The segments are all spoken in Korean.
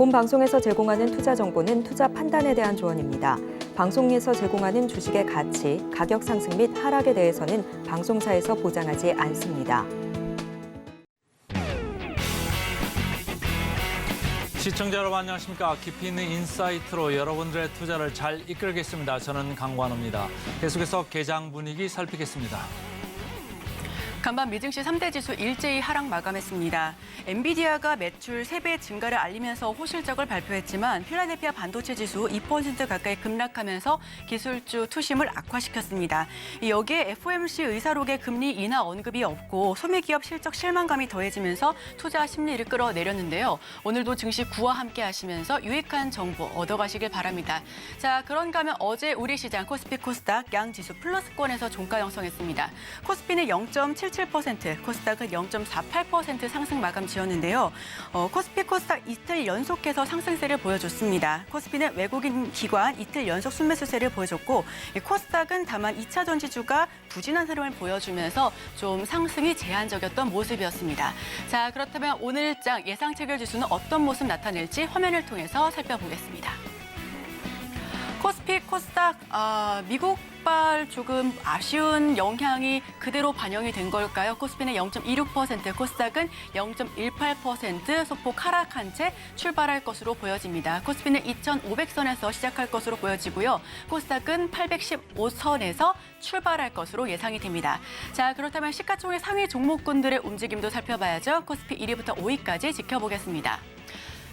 본 방송에서 제공하는 투자 정보는 투자 판단에 대한 조언입니다. 방송에서 제공하는 주식의 가치, 가격 상승 및 하락에 대해서는 방송사에서 보장하지 않습니다. 시청자 여러분 안녕하십니까. 깊이 있는 인사이트로 여러분들의 투자를 잘 이끌겠습니다. 저는 강관우입니다. 계속해서 개장 분위기 살피겠습니다. 간밤 미증시 3대 지수 일제히 하락 마감했습니다. 엔비디아가 매출 3배 증가를 알리면서 호실적을 발표했지만 필라델피아 반도체 지수 2% 가까이 급락하면서 기술주 투심을 악화시켰습니다. 여기에 FOMC 의사록의 금리 인하 언급이 없고 소매기업 실적 실망감이 더해지면서 투자 심리를 끌어내렸는데요. 오늘도 증시 구와 함께 하시면서 유익한 정보 얻어가시길 바랍니다. 자, 그런가 하면 어제 우리 시장 코스피 코스닥 양 지수 플러스권에서 종가 형성했습니다. 코스피는 0.77%, 코스닥은 0.48% 상승 마감 지었는데요. 코스피 코스닥 이틀 연속해서 상승세를 보여줬습니다. 코스피는 외국인 기관 이틀 연속 순매수세를 보여줬고 코스닥은 다만 2차 전지주가 부진한 흐름을 보여주면서 좀 상승이 제한적이었던 모습이었습니다. 자, 그렇다면 오늘장 예상 체결 지수는 어떤 모습 나타낼지 화면을 통해서 살펴보겠습니다. 코스피 코스닥 미국발 조금 아쉬운 영향이 그대로 반영이 된 걸까요? 코스피는 0.26%, 코스닥은 0.18% 소폭 하락한 채 출발할 것으로 보여집니다. 코스피는 2,500선에서 시작할 것으로 보여지고요. 코스닥은 815선에서 출발할 것으로 예상이 됩니다. 자, 그렇다면 시가총액 상위 종목군들의 움직임도 살펴봐야죠. 코스피 1위부터 5위까지 지켜보겠습니다.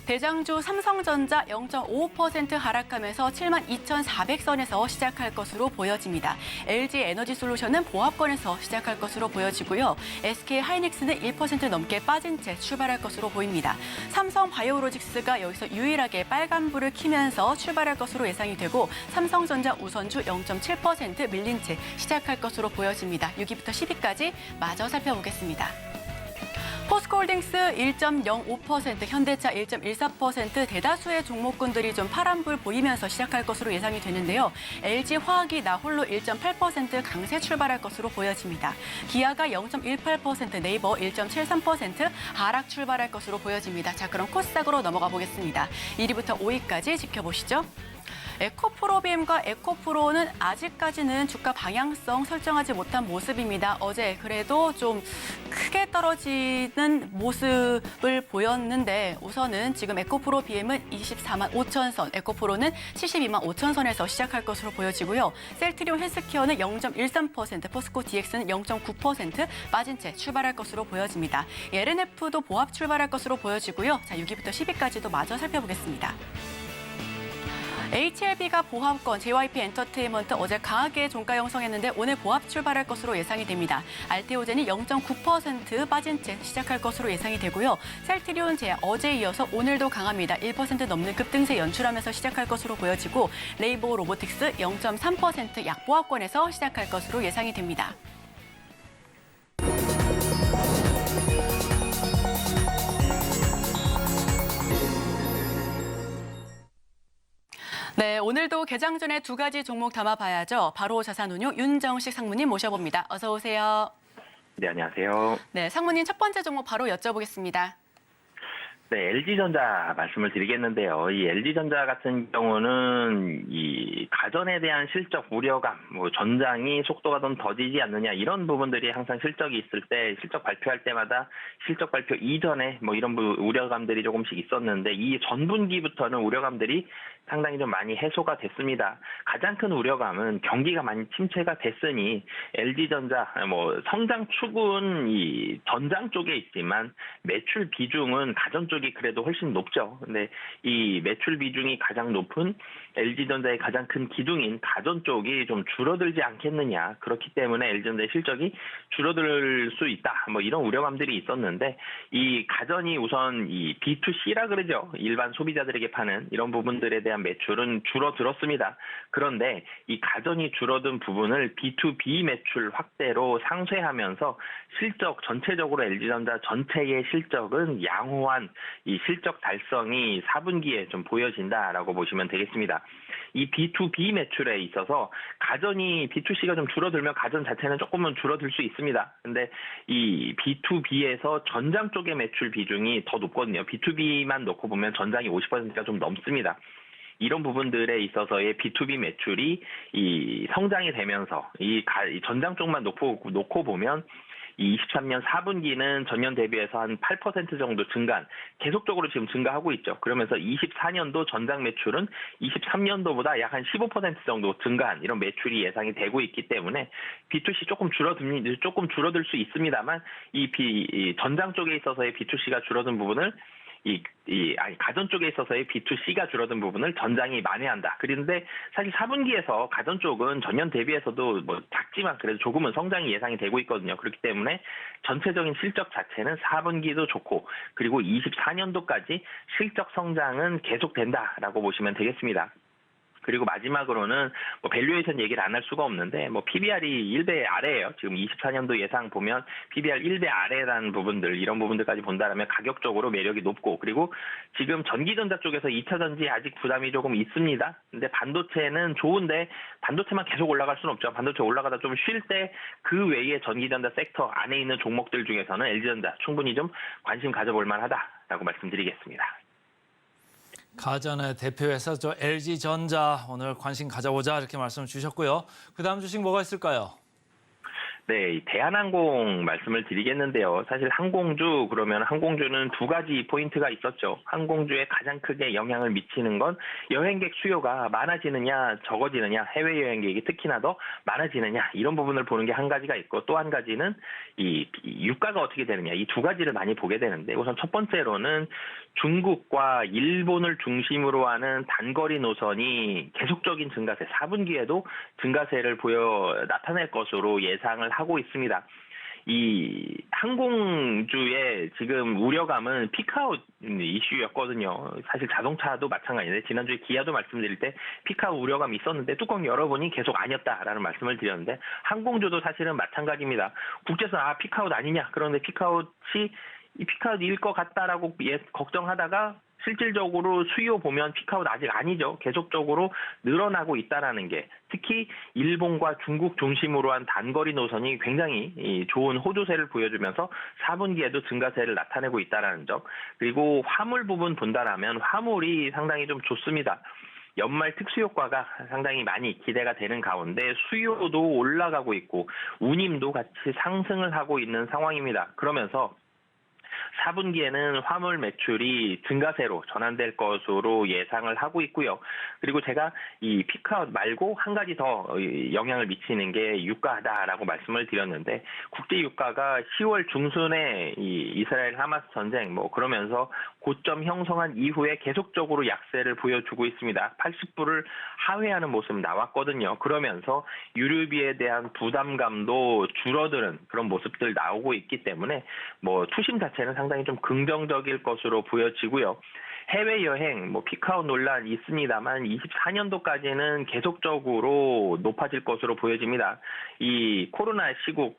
대장주 삼성전자 0.55% 하락하면서 72,400선에서 시작할 것으로 보여집니다. LG에너지솔루션은 보합권에서 시작할 것으로 보여지고요. SK하이닉스는 1% 넘게 빠진 채 출발할 것으로 보입니다. 삼성바이오로직스가 여기서 유일하게 빨간불을 켜면서 출발할 것으로 예상이 되고 삼성전자 우선주 0.7% 밀린 채 시작할 것으로 보여집니다. 6위부터 10위까지 마저 살펴보겠습니다. 포스코홀딩스 1.05%, 현대차 1.14%, 대다수의 종목군들이 좀 파란불 보이면서 시작할 것으로 예상이 되는데요. LG화학이 나홀로 1.8% 강세 출발할 것으로 보여집니다. 기아가 0.18%, 네이버 1.73% 하락 출발할 것으로 보여집니다. 자, 그럼 코스닥으로 넘어가 보겠습니다. 1위부터 5위까지 지켜보시죠. 에코프로비엠과 에코프로는 아직까지는 주가 방향성 설정하지 못한 모습입니다. 어제 그래도 좀 크게 떨어지는 모습을 보였는데 우선은 지금 에코프로비엠은 24만 5천 선, 에코프로는 72만 5천 선에서 시작할 것으로 보여지고요. 셀트리온 헬스케어는 0.13%, 포스코 DX는 0.9% 빠진 채 출발할 것으로 보여집니다. LNF도 보합 출발할 것으로 보여지고요. 자, 6위부터 10위까지도 마저 살펴보겠습니다. HLB가 보합권, JYP 엔터테인먼트 어제 강하게 종가 형성했는데 오늘 보합 출발할 것으로 예상이 됩니다. 알테오젠이 0.9% 빠진 채 시작할 것으로 예상이 되고요. 셀트리온 제약 어제 이어서 오늘도 강합니다. 1% 넘는 급등세 연출하면서 시작할 것으로 보여지고 레이보 로보틱스 0.3% 약보합권에서 시작할 것으로 예상이 됩니다. 네, 오늘도 개장 전에 두 가지 종목 담아봐야죠. 바로 자산운용 윤정식 상무님 모셔봅니다. 어서 오세요. 네, 안녕하세요. 네, 상무님 첫 번째 종목 바로 여쭤보겠습니다. 네, LG전자 말씀을 드리겠는데요. 이 LG전자 같은 경우는 이 가전에 대한 실적 우려감, 전장이 속도가 좀 더디지 않느냐 이런 부분들이 항상 실적이 있을 때 실적 발표할 때마다 실적 발표 이전에 이런 우려감들이 조금씩 있었는데 이 전분기부터는 우려감들이 상당히 좀 많이 해소가 됐습니다. 가장 큰 우려감은 경기가 많이 침체가 됐으니 LG전자 성장 축은 이 전장 쪽에 있지만 매출 비중은 가전 쪽이 그래도 훨씬 높죠. 근데 이 매출 비중이 가장 높은 LG전자의 가장 큰 기둥인 가전 쪽이 좀 줄어들지 않겠느냐. 그렇기 때문에 LG전자의 실적이 줄어들 수 있다. 이런 우려감들이 있었는데 이 가전이 우선 이 B2C라 그러죠. 일반 소비자들에게 파는 이런 부분들에 대한 매출은 줄어들었습니다. 그런데 이 가전이 줄어든 부분을 B2B 매출 확대로 상쇄하면서 실적 전체적으로 LG전자 전체의 실적은 양호한 이 실적 달성이 4분기에 좀 보여진다라고 보시면 되겠습니다. 이 B2B 매출에 있어서 가전이 B2C가 좀 줄어들면 가전 자체는 조금은 줄어들 수 있습니다. 근데 이 B2B에서 전장 쪽의 매출 비중이 더 높거든요. B2B만 놓고 보면 전장이 50%가 좀 넘습니다. 이런 부분들에 있어서의 B2B 매출이 이 성장이 되면서 이 전장 쪽만 놓고 보면 이 23년 4분기는 전년 대비해서 한 8% 정도 계속적으로 지금 증가하고 있죠. 그러면서 24년도 전장 매출은 23년도보다 약 한 15% 정도 증가한 이런 매출이 예상이 되고 있기 때문에 B2C 조금 줄어들 수 있습니다만 이 전장 쪽에 있어서의 B2C가 줄어든 부분을 가전 쪽에 있어서의 B2C가 줄어든 부분을 전장이 만회한다. 그런데 사실 4분기에서 가전 쪽은 전년 대비해서도 뭐 작지만 그래도 조금은 성장이 예상이 되고 있거든요. 그렇기 때문에 전체적인 실적 자체는 4분기도 좋고 그리고 24년도까지 실적 성장은 계속된다라고 보시면 되겠습니다. 그리고 마지막으로는 뭐 밸류에이션 얘기를 안 할 수가 없는데 뭐 PBR이 1배 아래예요. 지금 24년도 예상 보면 PBR 1배 아래라는 부분들 이런 부분들까지 본다면 가격적으로 매력이 높고 그리고 지금 전기전자 쪽에서 2차 전지 아직 부담이 조금 있습니다. 근데 반도체는 좋은데 반도체만 계속 올라갈 수는 없죠. 반도체 올라가다 좀 쉴 때 그 외에 전기전자 섹터 안에 있는 종목들 중에서는 LG전자 충분히 좀 관심 가져볼 만하다라고 말씀드리겠습니다. 가전의 대표회사죠. LG전자 오늘 관심 가져보자 이렇게 말씀을 주셨고요. 그다음 주식 뭐가 있을까요? 네, 대한항공 말씀을 드리겠는데요. 사실 항공주 그러면 항공주는 두 가지 포인트가 있었죠. 항공주에 가장 크게 영향을 미치는 건 여행객 수요가 많아지느냐 적어지느냐 해외 여행객이 특히나 더 많아지느냐 이런 부분을 보는 게 한 가지가 있고 또 한 가지는 이 유가가 어떻게 되느냐 이 두 가지를 많이 보게 되는데 우선 첫 번째로는 중국과 일본을 중심으로 하는 단거리 노선이 계속적인 증가세 4분기에도 증가세를 나타낼 것으로 예상을 하고 있습니다. 이 항공주의 지금 우려감은 피크아웃 이슈였거든요. 사실 자동차도 마찬가지인데 지난주에 기아도 말씀드릴 때 피크아웃 우려감이 있었는데 뚜껑 열어보니 계속 아니었다라는 말씀을 드렸는데 항공주도 사실은 마찬가지입니다. 국제선 피크아웃 아니냐 그런데 피크아웃일 것 같다라고 걱정하다가 실질적으로 수요 보면 피크아웃 아직 아니죠. 계속적으로 늘어나고 있다라는 게 특히 일본과 중국 중심으로 한 단거리 노선이 굉장히 좋은 호조세를 보여주면서 4분기에도 증가세를 나타내고 있다라는 점. 그리고 화물 부분 본다라면 화물이 상당히 좀 좋습니다. 연말 특수효과가 상당히 많이 기대가 되는 가운데 수요도 올라가고 있고 운임도 같이 상승을 하고 있는 상황입니다. 그러면서 4분기에는 화물 매출이 증가세로 전환될 것으로 예상을 하고 있고요. 그리고 제가 이 피크아웃 말고 한 가지 더 영향을 미치는 게 유가다라고 말씀을 드렸는데 국제 유가가 10월 중순에 이 이스라엘 하마스 전쟁 그러면서 고점 형성한 이후에 계속적으로 약세를 보여주고 있습니다. 80불을 하회하는 모습 나왔거든요. 그러면서 유류비에 대한 부담감도 줄어드는 그런 모습들 나오고 있기 때문에 투심 자체는 상당히 좀 긍정적일 것으로 보여지고요. 해외여행, 피크아웃 논란 있습니다만 24년도까지는 계속적으로 높아질 것으로 보여집니다. 이 코로나 시국,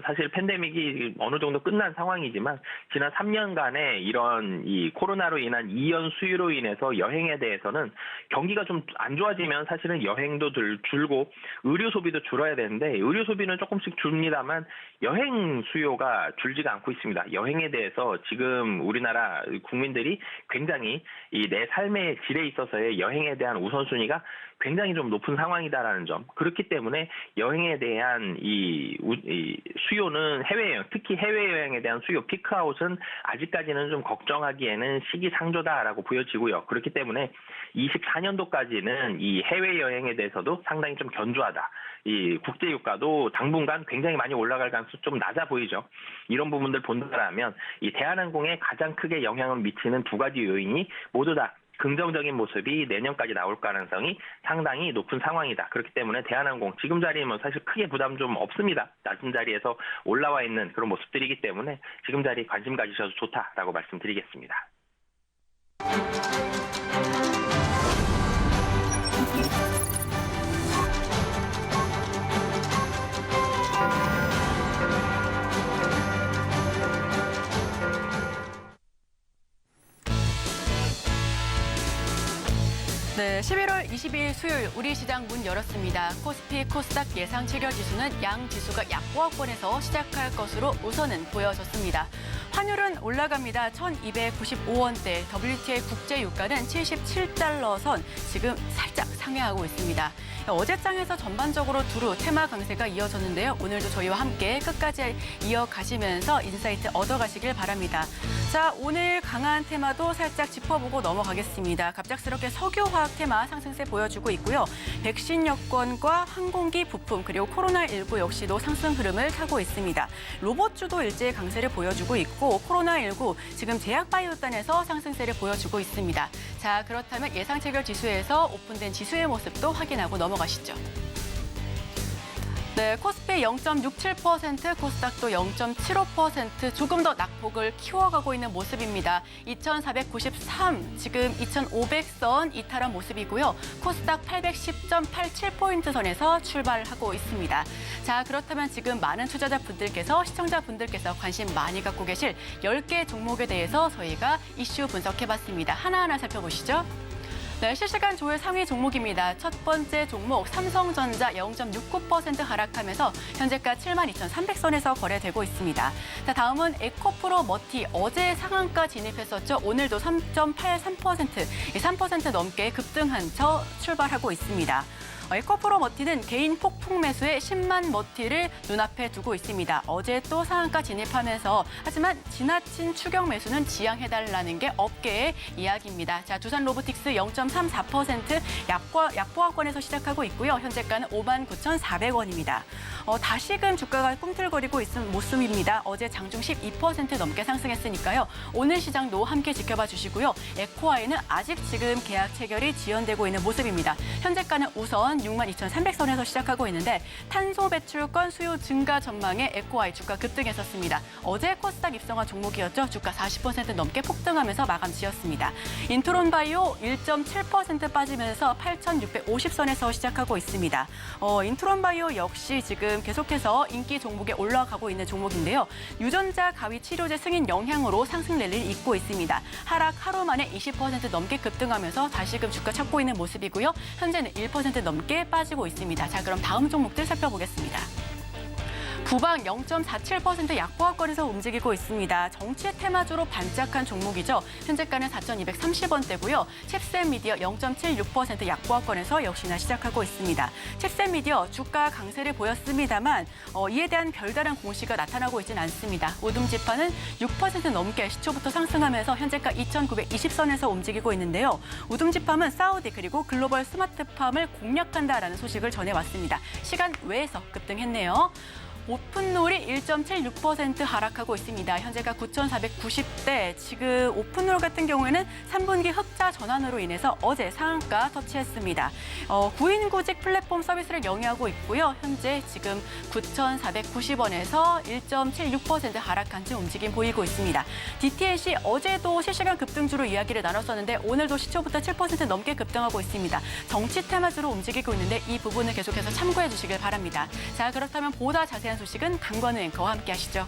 사실 팬데믹이 어느 정도 끝난 상황이지만 지난 3년간의 이런 이 코로나로 인한 이연 수요로 인해서 여행에 대해서는 경기가 좀 안 좋아지면 사실은 여행도 줄고 의료 소비도 줄어야 되는데 의료 소비는 조금씩 줍니다만 여행 수요가 줄지가 않고 있습니다. 여행에 대해서 지금 우리나라 국민들이 굉장히 내 삶의 질에 있어서의 여행에 대한 우선순위가 굉장히 좀 높은 상황이다라는 점. 그렇기 때문에 여행에 대한 이 수요는 특히 해외여행에 대한 수요 피크아웃은 아직까지는 좀 걱정하기에는 시기상조다라고 보여지고요. 그렇기 때문에 24년도까지는 이 해외여행에 대해서도 상당히 좀 견조하다. 이 국제유가도 당분간 굉장히 많이 올라갈 가능성이 좀 낮아 보이죠. 이런 부분들 본다면 이 대한항공에 가장 크게 영향을 미치는 두 가지 요인이 모두 다 긍정적인 모습이 내년까지 나올 가능성이 상당히 높은 상황이다. 그렇기 때문에 대한항공 지금 자리면 사실 크게 부담 좀 없습니다. 낮은 자리에서 올라와 있는 그런 모습들이기 때문에 지금 자리에 관심 가지셔도 좋다라고 말씀드리겠습니다. 네, 11월 22일 수요일 우리 시장 문 열었습니다. 코스피, 코스닥 예상 체결 지수는 양 지수가 약보합권에서 시작할 것으로 우선은 보여졌습니다. 환율은 올라갑니다. 1,295원대, WTI 국제 유가는 77달러 선, 지금 살짝 상회하고 있습니다. 어제장에서 전반적으로 두루 테마 강세가 이어졌는데요. 오늘도 저희와 함께 끝까지 이어가시면서 인사이트 얻어가시길 바랍니다. 자, 오늘 강한 테마도 살짝 짚어보고 넘어가겠습니다. 갑작스럽게 석유화학 테마 상승세 보여주고 있고요. 백신 여권과 항공기 부품 그리고 코로나19 역시도 상승 흐름을 타고 있습니다. 로봇주도 일제히 강세를 보여주고 있고 코로나19 지금 제약바이오단에서 상승세를 보여주고 있습니다. 자, 그렇다면 예상 체결 지수에서 오픈된 지수의 모습도 확인하고 넘어가시죠. 네, 코스피 0.67%, 코스닥도 0.75% 조금 더 낙폭을 키워가고 있는 모습입니다. 2,493, 지금 2,500선 이탈한 모습이고요. 코스닥 810.87포인트 선에서 출발하고 있습니다. 자, 그렇다면 지금 많은 투자자분들께서, 시청자분들께서 관심 많이 갖고 계실 10개 종목에 대해서 저희가 이슈 분석해봤습니다. 하나하나 살펴보시죠. 네, 실시간 조회 상위 종목입니다. 첫 번째 종목 삼성전자 0.69% 하락하면서 현재가 72,300선에서 거래되고 있습니다. 자, 다음은 에코프로 머티 어제 상한가 진입했었죠. 오늘도 3.83%, 3% 넘게 급등한 채 출발하고 있습니다. 에코프로 머티는 개인 폭풍 매수에 10만 머티를 눈앞에 두고 있습니다. 어제 또 상한가 진입하면서 하지만 지나친 추격 매수는 지양해달라는 게 업계의 이야기입니다. 자, 두산 로보틱스 0.34% 약보합권에서 시작하고 있고요. 현재가는 59,400원입니다. 다시금 주가가 꿈틀거리고 있는 모습입니다. 어제 장중 12% 넘게 상승했으니까요. 오늘 시장도 함께 지켜봐 주시고요. 에코아이는 아직 지금 계약 체결이 지연되고 있는 모습입니다. 현재가는 우선 62,300선에서 시작하고 있는데 탄소 배출권 수요 증가 전망에 에코아이 주가 급등했었습니다. 어제 코스닥 입성한 종목이었죠. 주가 40% 넘게 폭등하면서 마감 지었습니다. 인트론바이오 1.7% 빠지면서 8,650선에서 시작하고 있습니다. 인트론바이오 역시 지금 계속해서 인기 종목에 올라가고 있는 종목인데요. 유전자 가위 치료제 승인 영향으로 상승 랠리를 잇고 있습니다. 하락 하루 만에 20% 넘게 급등하면서 다시금 주가 찾고 있는 모습이고요. 현재는 1% 넘게 빠지고 있습니다. 자, 그럼 다음 종목들 살펴보겠습니다. 부방 0.47% 약보합권에서 움직이고 있습니다. 정치 테마주로 반짝한 종목이죠. 현재가는 4,230원대고요. 칩셋 미디어 0.76% 약보합권에서 역시나 시작하고 있습니다. 칩셋 미디어 주가 강세를 보였습니다만 이에 대한 별다른 공시가 나타나고 있지는 않습니다. 우둠지파는 6% 넘게 시초부터 상승하면서 현재가 2,920선에서 움직이고 있는데요. 우둠지팜은 사우디 그리고 글로벌 스마트팜을 공략한다라는 소식을 전해왔습니다. 시간 외에서 급등했네요. 오픈롤이 1.76% 하락하고 있습니다. 현재가 9,490대, 지금 오픈롤 같은 경우에는 3분기 흑자 전환으로 인해서 어제 상한가 터치했습니다. 구인구직 플랫폼 서비스를 영위하고 있고요. 현재 지금 9,490원에서 1.76% 하락한 채 움직임 보이고 있습니다. DTNC 어제도 실시간 급등주로 이야기를 나눴었는데 오늘도 시초부터 7% 넘게 급등하고 있습니다. 정치 테마주로 움직이고 있는데 이 부분을 계속해서 참고해 주시길 바랍니다. 자, 그렇다면 보다 자세한 소식은 강관우 앵커와 함께 하시죠.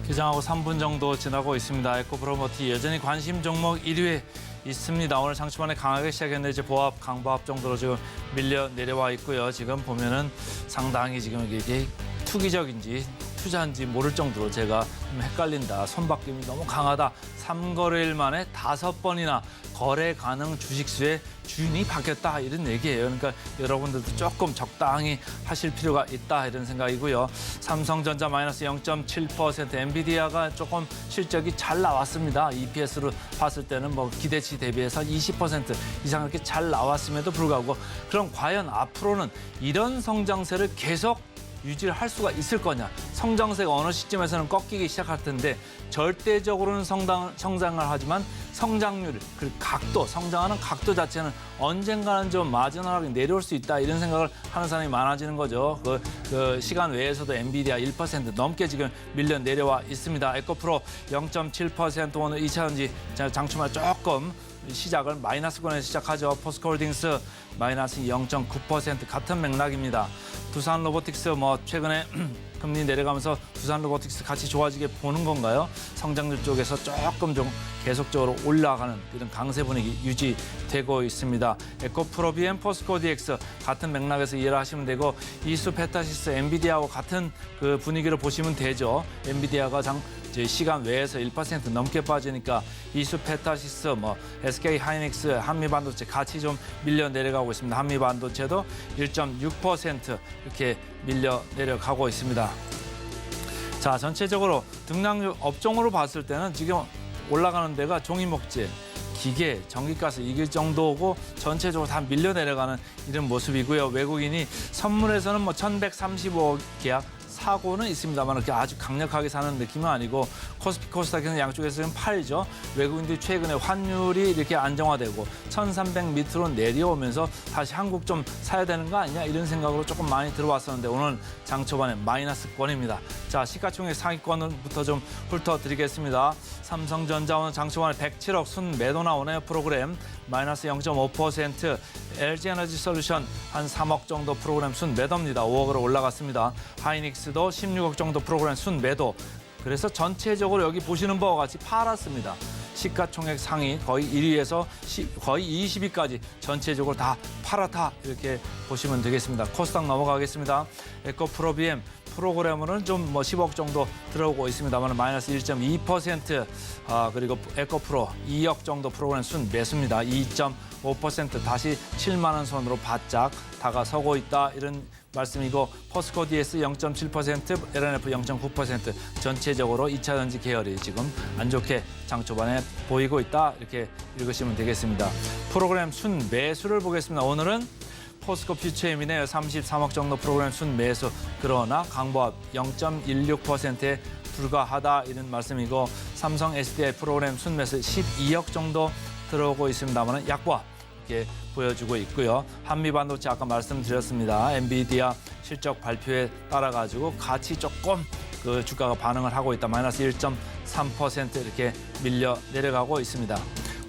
기장하고 3분 정도 지나고 있습니다. 에코프로머티 여전히 관심 종목 1위에 있습니다. 오늘 장초반에 강하게 시작했는데 이제 보합, 강보합 정도로 지금 밀려 내려와 있고요. 지금 보면은 상당히 지금 이게 투기적인지 투자인지 모를 정도로 제가 좀 헷갈린다. 손바뀜이 너무 강하다. 3거래일 만에 5번이나 거래 가능 주식수의 주인이 바뀌었다. 이런 얘기예요. 그러니까 여러분들도 조금 적당히 하실 필요가 있다. 이런 생각이고요. 삼성전자 마이너스 0.7%, 엔비디아가 조금 실적이 잘 나왔습니다. EPS로 봤을 때는 뭐 기대치 대비해서 20% 이상 이렇게 잘 나왔음에도 불구하고 그럼 과연 앞으로는 이런 성장세를 계속 유지를 할 수가 있을 거냐. 성장세가 어느 시점에서는 꺾이기 시작할 텐데 절대적으로는 성장을 하지만 성장률, 그 각도, 성장하는 각도 자체는 언젠가는 좀 마지노하게 내려올 수 있다. 이런 생각을 하는 사람이 많아지는 거죠. 그 시간 외에서도 엔비디아 1% 넘게 지금 밀려 내려와 있습니다. 에코프로 0.7% 오늘 2차전지 장초말 조금 시작을 마이너스권에서 시작하죠. 포스코홀딩스 마이너스 0.9% 같은 맥락입니다. 두산 로보틱스 뭐 최근에 금리 내려가면서 두산 로보틱스 같이 좋아지게 보는 건가요? 성장률 쪽에서 조금 좀 계속적으로 올라가는 이런 강세 분위기 유지되고 있습니다. 에코프로비엠, 포스코 DX 같은 맥락에서 이해를 하시면 되고 이수 페타시스, 엔비디아하고 같은 그 분위기를 보시면 되죠. 엔비디아가 이제 시간 외에서 1% 넘게 빠지니까 이수 페타시스, SK 하이닉스, 한미반도체 같이 좀 밀려 내려가고 있습니다. 한미반도체도 1.6% 이렇게 밀려 내려가고 있습니다. 자, 전체적으로 등락률 업종으로 봤을 때는 지금 올라가는 데가 종이목재, 기계, 전기가스 이길 정도고 전체적으로 다 밀려 내려가는 이런 모습이고요. 외국인이 선물에서는 1,135억 계약 사고는 있습니다만 그렇게 아주 강력하게 사는 느낌은 아니고 코스피 코스닥에는 양쪽에서 좀 팔죠. 외국인들이 최근에 환율이 이렇게 안정화되고 1,300 밑으로 내려오면서 다시 한국 좀 사야 되는 거 아니냐 이런 생각으로 조금 많이 들어왔었는데 오늘 장 초반에 마이너스권입니다. 자, 시가총액 상위권부터 좀 훑어드리겠습니다. 삼성전자 오늘 장 초반에 107억 순 매도 나오네요. 프로그램 마이너스 0.5%, LG에너지솔루션 한 3억 정도 프로그램 순 매도입니다. 5억으로 올라갔습니다. 하이닉스도 16억 정도 프로그램 순 매도. 그래서 전체적으로 여기 보시는 바와 같이 팔았습니다. 시가총액 상위 거의 1위에서 거의 20위까지 전체적으로 다 팔았다 이렇게 보시면 되겠습니다. 코스닥 넘어가겠습니다. 에코프로비엠 프로그램으로는 좀 10억 정도 들어오고 있습니다만 마이너스 1.2%, 그리고 에코프로 2억 정도 프로그램 순 매수입니다. 2.5% 다시 7만 원 선으로 바짝 다가서고 있다 이런 말씀이고 포스코 DS 0.7%, LNF 0.9% 전체적으로 2차 전지 계열이 지금 안 좋게 장 초반에 보이고 있다 이렇게 읽으시면 되겠습니다. 프로그램 순 매수를 보겠습니다. 오늘은 포스코 퓨처엠이네요. 33억 정도 프로그램 순 매수. 그러나 강보합 0.16%에 불과하다 이런 말씀이고 삼성 SDI 프로그램 순 매수 12억 정도 들어오고 있습니다만 약보합 이렇게 보여주고 있고요. 한미반도체 아까 말씀드렸습니다. 엔비디아 실적 발표에 따라 가지고 같이 조금 그 주가가 반응을 하고 있다. 마이너스 1.3% 이렇게 밀려 내려가고 있습니다.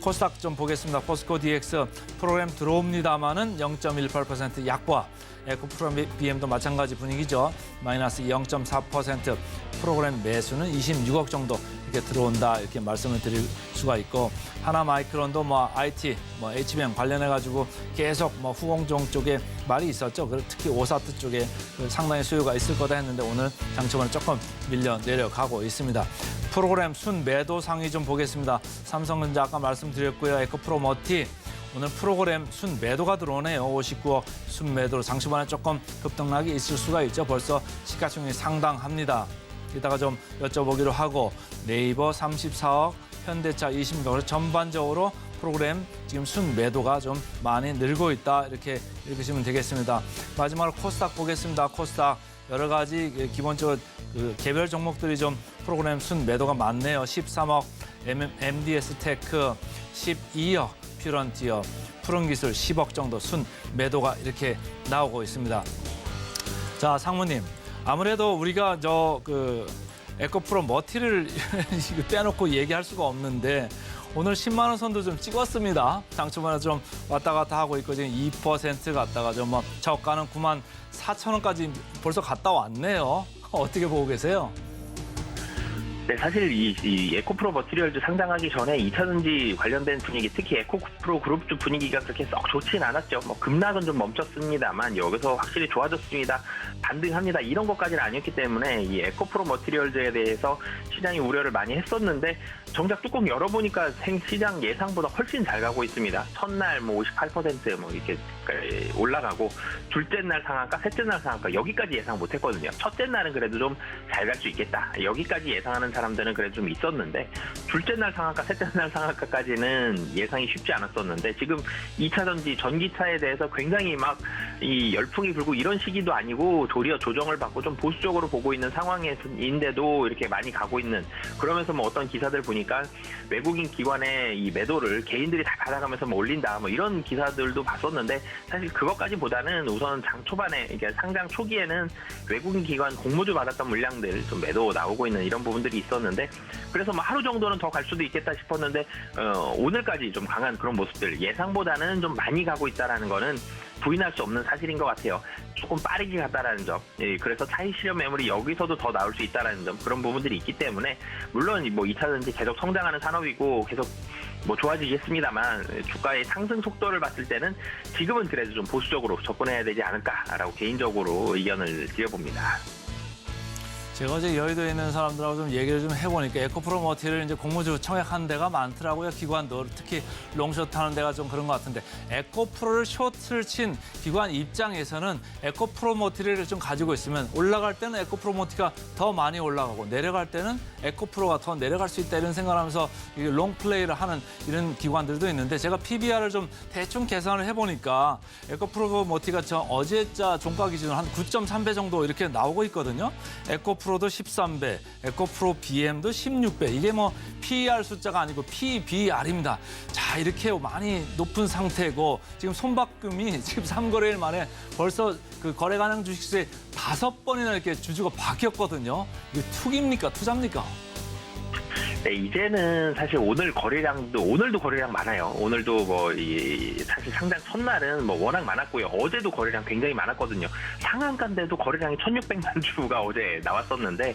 코스닥 좀 보겠습니다. 포스코 DX 프로그램 들어옵니다만은 0.18% 약보합. 에코프로비엠도 마찬가지 분위기죠. 마이너스 0.4%. 프로그램 매수는 26억 정도 이렇게 들어온다 이렇게 말씀을 드릴 수가 있고 하나마이크론도 IT, HBM 관련해 가지고 계속 후공정 쪽에 말이 있었죠. 특히 오사트 쪽에 상당히 수요가 있을 거다 했는데 오늘 장초반에 조금 밀려 내려가고 있습니다. 프로그램 순 매도 상위 좀 보겠습니다. 삼성전자 아까 말씀드렸고요. 에코프로머티 오늘 프로그램 순 매도가 들어오네요. 59억 순 매도로 장초반에 조금 급등락이 있을 수가 있죠. 벌써 시가총액이 상당합니다. 이따가 좀 여쭤보기로 하고 네이버 34억, 현대차 26억 전반적으로 프로그램 지금 순 매도가 좀 많이 늘고 있다 이렇게 읽으시면 되겠습니다. 마지막으로 코스닥 보겠습니다. 코스닥 여러 가지 기본적으로 개별 종목들이 좀 프로그램 순 매도가 많네요. 13억 MDS 테크, 12억 퓨런티어, 푸른기술 10억 정도 순 매도가 이렇게 나오고 있습니다. 자, 상무님. 아무래도 우리가 에코프로 머티를 빼놓고 얘기할 수가 없는데 오늘 10만 원 선도 좀 찍었습니다. 장초반에 좀 왔다 갔다 하고 있고 지금 2% 갔다가 좀 저가는 9만 4천 원까지 벌써 갔다 왔네요. 어떻게 보고 계세요? 네, 사실 이 에코프로 머티리얼즈 상장하기 전에 2차전지 관련된 분위기, 특히 에코프로 그룹주 분위기가 그렇게 썩 좋진 않았죠. 급락은 좀 멈췄습니다만 여기서 확실히 좋아졌습니다. 반등합니다. 이런 것까지는 아니었기 때문에 이 에코프로 머티리얼즈에 대해서 시장이 우려를 많이 했었는데 정작 뚜껑 열어보니까 시장 예상보다 훨씬 잘 가고 있습니다. 첫날 58% 이렇게 올라가고 둘째 날 상한가, 셋째 날 상한가 여기까지 예상 못했거든요. 첫째 날은 그래도 좀 잘 갈 수 있겠다. 여기까지 예상하는 사람들은 그래도 좀 있었는데 둘째 날 상한가, 셋째 날 상한가까지는 예상이 쉽지 않았었는데 지금 2차전지 전기차에 대해서 굉장히 막 이 열풍이 불고 이런 시기도 아니고 도리어 조정을 받고 좀 보수적으로 보고 있는 상황인데도 이렇게 많이 가고 있는 그러면서 어떤 기사들 보니까 외국인 기관의 이 매도를 개인들이 다 받아가면서 올린다 이런 기사들도 봤었는데 사실 그것까지보다는 우선 장 초반에 이게 상장 초기에는 외국인 기관 공모주 받았던 물량들 좀 매도 나오고 있는 이런 부분들이 있었는데 그래서 뭐 하루 정도는 더 갈 수도 있겠다 싶었는데 오늘까지 좀 강한 그런 모습들 예상보다는 좀 많이 가고 있다라는 거는 부인할 수 없는 사실인 것 같아요. 조금 빠르게 갔다라는 점, 그래서 차익 실현 매물이 여기서도 더 나올 수 있다라는 점 그런 부분들이 있기 때문에 물론 뭐 2차전지 계속 성장하는 산업이고 계속 뭐 좋아지겠습니다만 주가의 상승 속도를 봤을 때는 지금은 그래도 좀 보수적으로 접근해야 되지 않을까라고 개인적으로 의견을 드려봅니다. 제가 어제 여의도에 있는 사람들하고 좀 얘기를 좀 해보니까 에코프로머티를 이제 공모주 청약한 데가 많더라고요. 기관도 특히 롱숏 하는 데가 좀 그런 것 같은데 에코프로를 숏을 친 기관 입장에서는 에코프로머티를 좀 가지고 있으면 올라갈 때는 에코프로머티가 더 많이 올라가고 내려갈 때는 에코프로가 더 내려갈 수 있다 이런 생각을 하면서 롱플레이를 하는 이런 기관들도 있는데 제가 PBR을 좀 대충 계산을 해보니까 에코프로머티가 저 어제자 종가 기준으로 한 9.3배 정도 이렇게 나오고 있거든요. 에코프로도 13배, 에코프로 BM도 16배. 이게 뭐 PER 숫자가 아니고 PBR입니다. 자, 이렇게 많이 높은 상태고 지금 손바꿈이 지금 3거래일 만에 벌써 그 거래 가능 주식수에 5번이나 이렇게 주주가 바뀌었거든요. 이게 투기입니까? 투자입니까? 네, 이제는 사실 오늘도 거래량 많아요. 오늘도 사실 상장 첫날은 뭐 워낙 많았고요. 어제도 거래량 굉장히 많았거든요. 상한가인데도 거래량이 1,600만 주가 어제 나왔었는데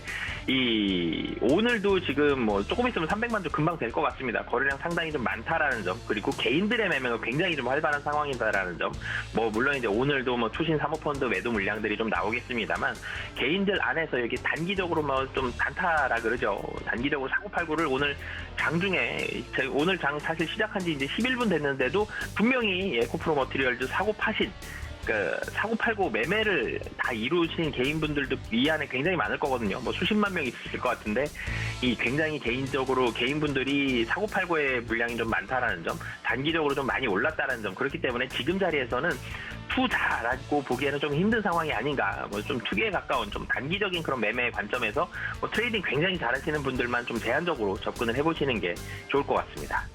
오늘도 지금 뭐 조금 있으면 300만 주 금방 될 것 같습니다. 거래량 상당히 좀 많다라는 점, 그리고 개인들의 매매가 굉장히 좀 활발한 상황이다라는 점. 뭐 물론 이제 오늘도 뭐 투신 사모펀드 매도 물량들이 좀 나오겠습니다만 개인들 안에서 여기 단기적으로 뭐 좀 단타라 그러죠. 단기적으로 사고팔고를 오늘 장중에 오늘 장 사실 시작한 지 이제 11분 됐는데도 분명히 에코프로 머티리얼즈 사고 팔고 매매를 다 이루신 개인분들도 이 안에 굉장히 많을 거거든요. 뭐 수십만 명 있으실 것 같은데 굉장히 개인적으로 개인분들이 사고 팔고의 물량이 좀 많다라는 점, 단기적으로 좀 많이 올랐다는 점, 그렇기 때문에 지금 자리에서는 투자라고 보기에는 좀 힘든 상황이 아닌가. 뭐 좀 투기에 가까운 좀 단기적인 그런 매매 관점에서 뭐 트레이딩 굉장히 잘하시는 분들만 좀 제한적으로 접근을 해보시는 게 좋을 것 같습니다.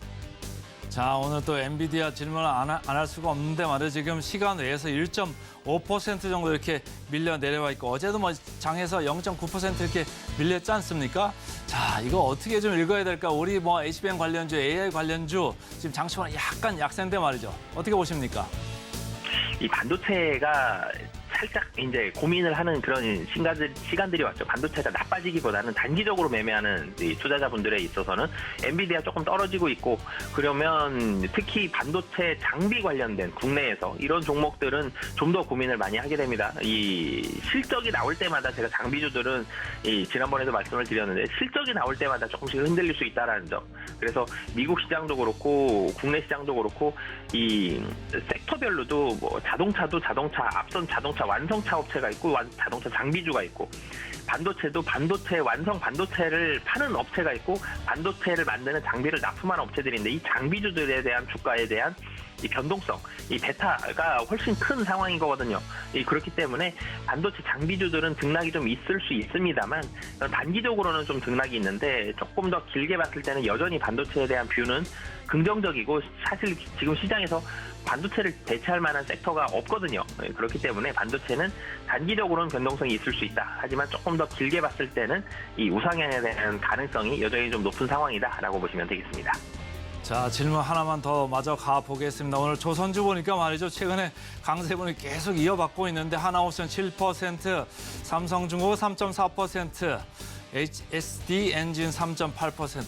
자, 오늘 또 엔비디아 질문을 안 할 수가 없는데 말이죠. 지금 시간 외에서 1.5% 정도 이렇게 밀려 내려와 있고 어제도 뭐 장에서 0.9% 이렇게 밀렸지 않습니까? 자, 이거 어떻게 좀 읽어야 될까? 우리 뭐 HBM 관련주, AI 관련주 지금 장치가 약간 약세인데 말이죠. 어떻게 보십니까? 이 반도체가 살짝 이제 고민을 하는 그런 시간들이 왔죠. 반도체가 나빠지기보다는 단기적으로 매매하는 이 투자자분들에 있어서는 엔비디아 조금 떨어지고 있고 그러면 특히 반도체 장비 관련된 국내에서 이런 종목들은 좀 더 고민을 많이 하게 됩니다. 이 실적이 나올 때마다 제가 장비주들은 지난번에도 말씀을 드렸는데 실적이 나올 때마다 조금씩 흔들릴 수 있다라는 점. 그래서 미국 시장도 그렇고 국내 시장도 그렇고 이 섹터별로도 뭐 자동차도 앞선 자동차 완성차 업체가 있고 자동차 장비주가 있고 반도체도 완성 반도체를 파는 업체가 있고 반도체를 만드는 장비를 납품하는 업체들인데 이 장비주들에 대한 주가에 대한 이 변동성, 이 베타가 훨씬 큰 상황인 거거든요. 그렇기 때문에 반도체 장비주들은 등락이 좀 있을 수 있습니다만 단기적으로는 좀 등락이 있는데 조금 더 길게 봤을 때는 여전히 반도체에 대한 뷰는 긍정적이고 사실 지금 시장에서 반도체를 대체할 만한 섹터가 없거든요. 그렇기 때문에 반도체는 단기적으로는 변동성이 있을 수 있다. 하지만 조금 더 길게 봤을 때는 이 우상향에 대한 가능성이 여전히 좀 높은 상황이다라고 보시면 되겠습니다. 자, 질문 하나만 더 마저 가보겠습니다. 오늘 조선주 보니까 말이죠. 최근에 강세분이 계속 이어받고 있는데 하나오션 7%, 삼성중공업 3.4%, HSD 엔진 3.8%.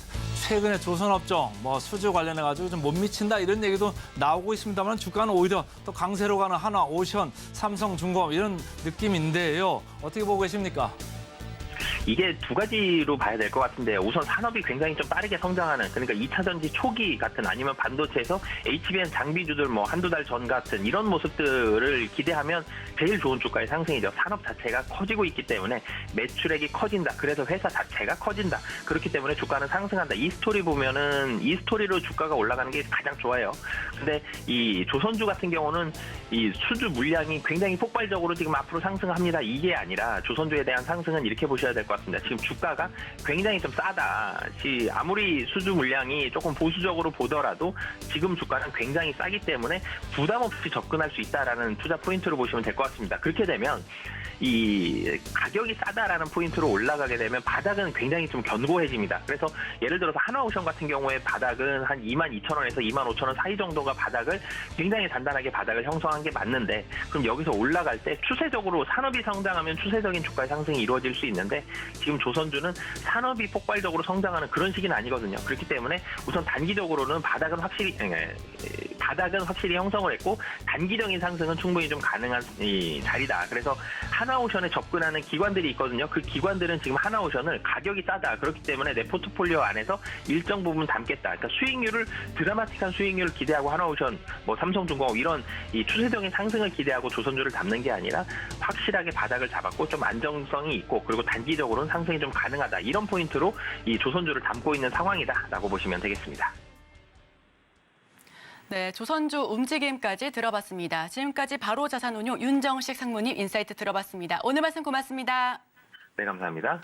최근에 조선업종 뭐 수주 관련해가지고 좀 못 미친다 이런 얘기도 나오고 있습니다만 주가는 오히려 또 강세로 가는 하나오션, 삼성중공업 이런 느낌인데요. 어떻게 보고 계십니까? 이게 두 가지로 봐야 될 것 같은데요. 우선 산업이 굉장히 좀 빠르게 성장하는, 그러니까 2차 전지 초기 같은 아니면 반도체에서 HBM 장비주들 뭐 한두 달 전 같은 이런 모습들을 기대하면 제일 좋은 주가의 상승이죠. 산업 자체가 커지고 있기 때문에 매출액이 커진다. 그래서 회사 자체가 커진다. 그렇기 때문에 주가는 상승한다. 이 스토리 보면은 이 스토리로 주가가 올라가는 게 가장 좋아요. 근데 이 조선주 같은 경우는 이 수주 물량이 굉장히 폭발적으로 지금 앞으로 상승합니다. 이게 아니라 조선주에 대한 상승은 이렇게 보셔야 될 것 것 같습니다. 지금 주가가 굉장히 좀 싸다. 아무리 수주 물량이 조금 보수적으로 보더라도 지금 주가는 굉장히 싸기 때문에 부담 없이 접근할 수 있다라는 투자 포인트로 보시면 될 것 같습니다. 그렇게 되면 이 가격이 싸다라는 포인트로 올라가게 되면 바닥은 굉장히 좀 견고해집니다. 그래서 예를 들어서 하나오션 같은 경우에 바닥은 한 22,000원에서 25,000원 사이 정도가 바닥을 굉장히 단단하게 바닥을 형성한 게 맞는데, 그럼 여기서 올라갈 때 추세적으로 산업이 성장하면 추세적인 주가 상승이 이루어질 수 있는데, 지금 조선주는 산업이 폭발적으로 성장하는 그런 시기는 아니거든요. 그렇기 때문에 우선 단기적으로는 바닥은 확실히 형성을 했고 단기적인 상승은 충분히 좀 가능한 이 자리다. 그래서 하나오션에 접근하는 기관들이 있거든요. 그 기관들은 지금 하나오션을 가격이 싸다. 그렇기 때문에 내 포트폴리오 안에서 일정 부분 담겠다. 그러니까 드라마틱한 수익률을 기대하고 하나오션, 삼성중공업 이런 이 추세적인 상승을 기대하고 조선주를 담는 게 아니라 확실하게 바닥을 잡았고 좀 안정성이 있고 그리고 단기적으로는 상승이 좀 가능하다. 이런 포인트로 이 조선주를 담고 있는 상황이다라고 보시면 되겠습니다. 네, 조선주 움직임까지 들어봤습니다. 지금까지 바로자산운용 윤정식 상무님 인사이트 들어봤습니다. 오늘 말씀 고맙습니다. 네, 감사합니다.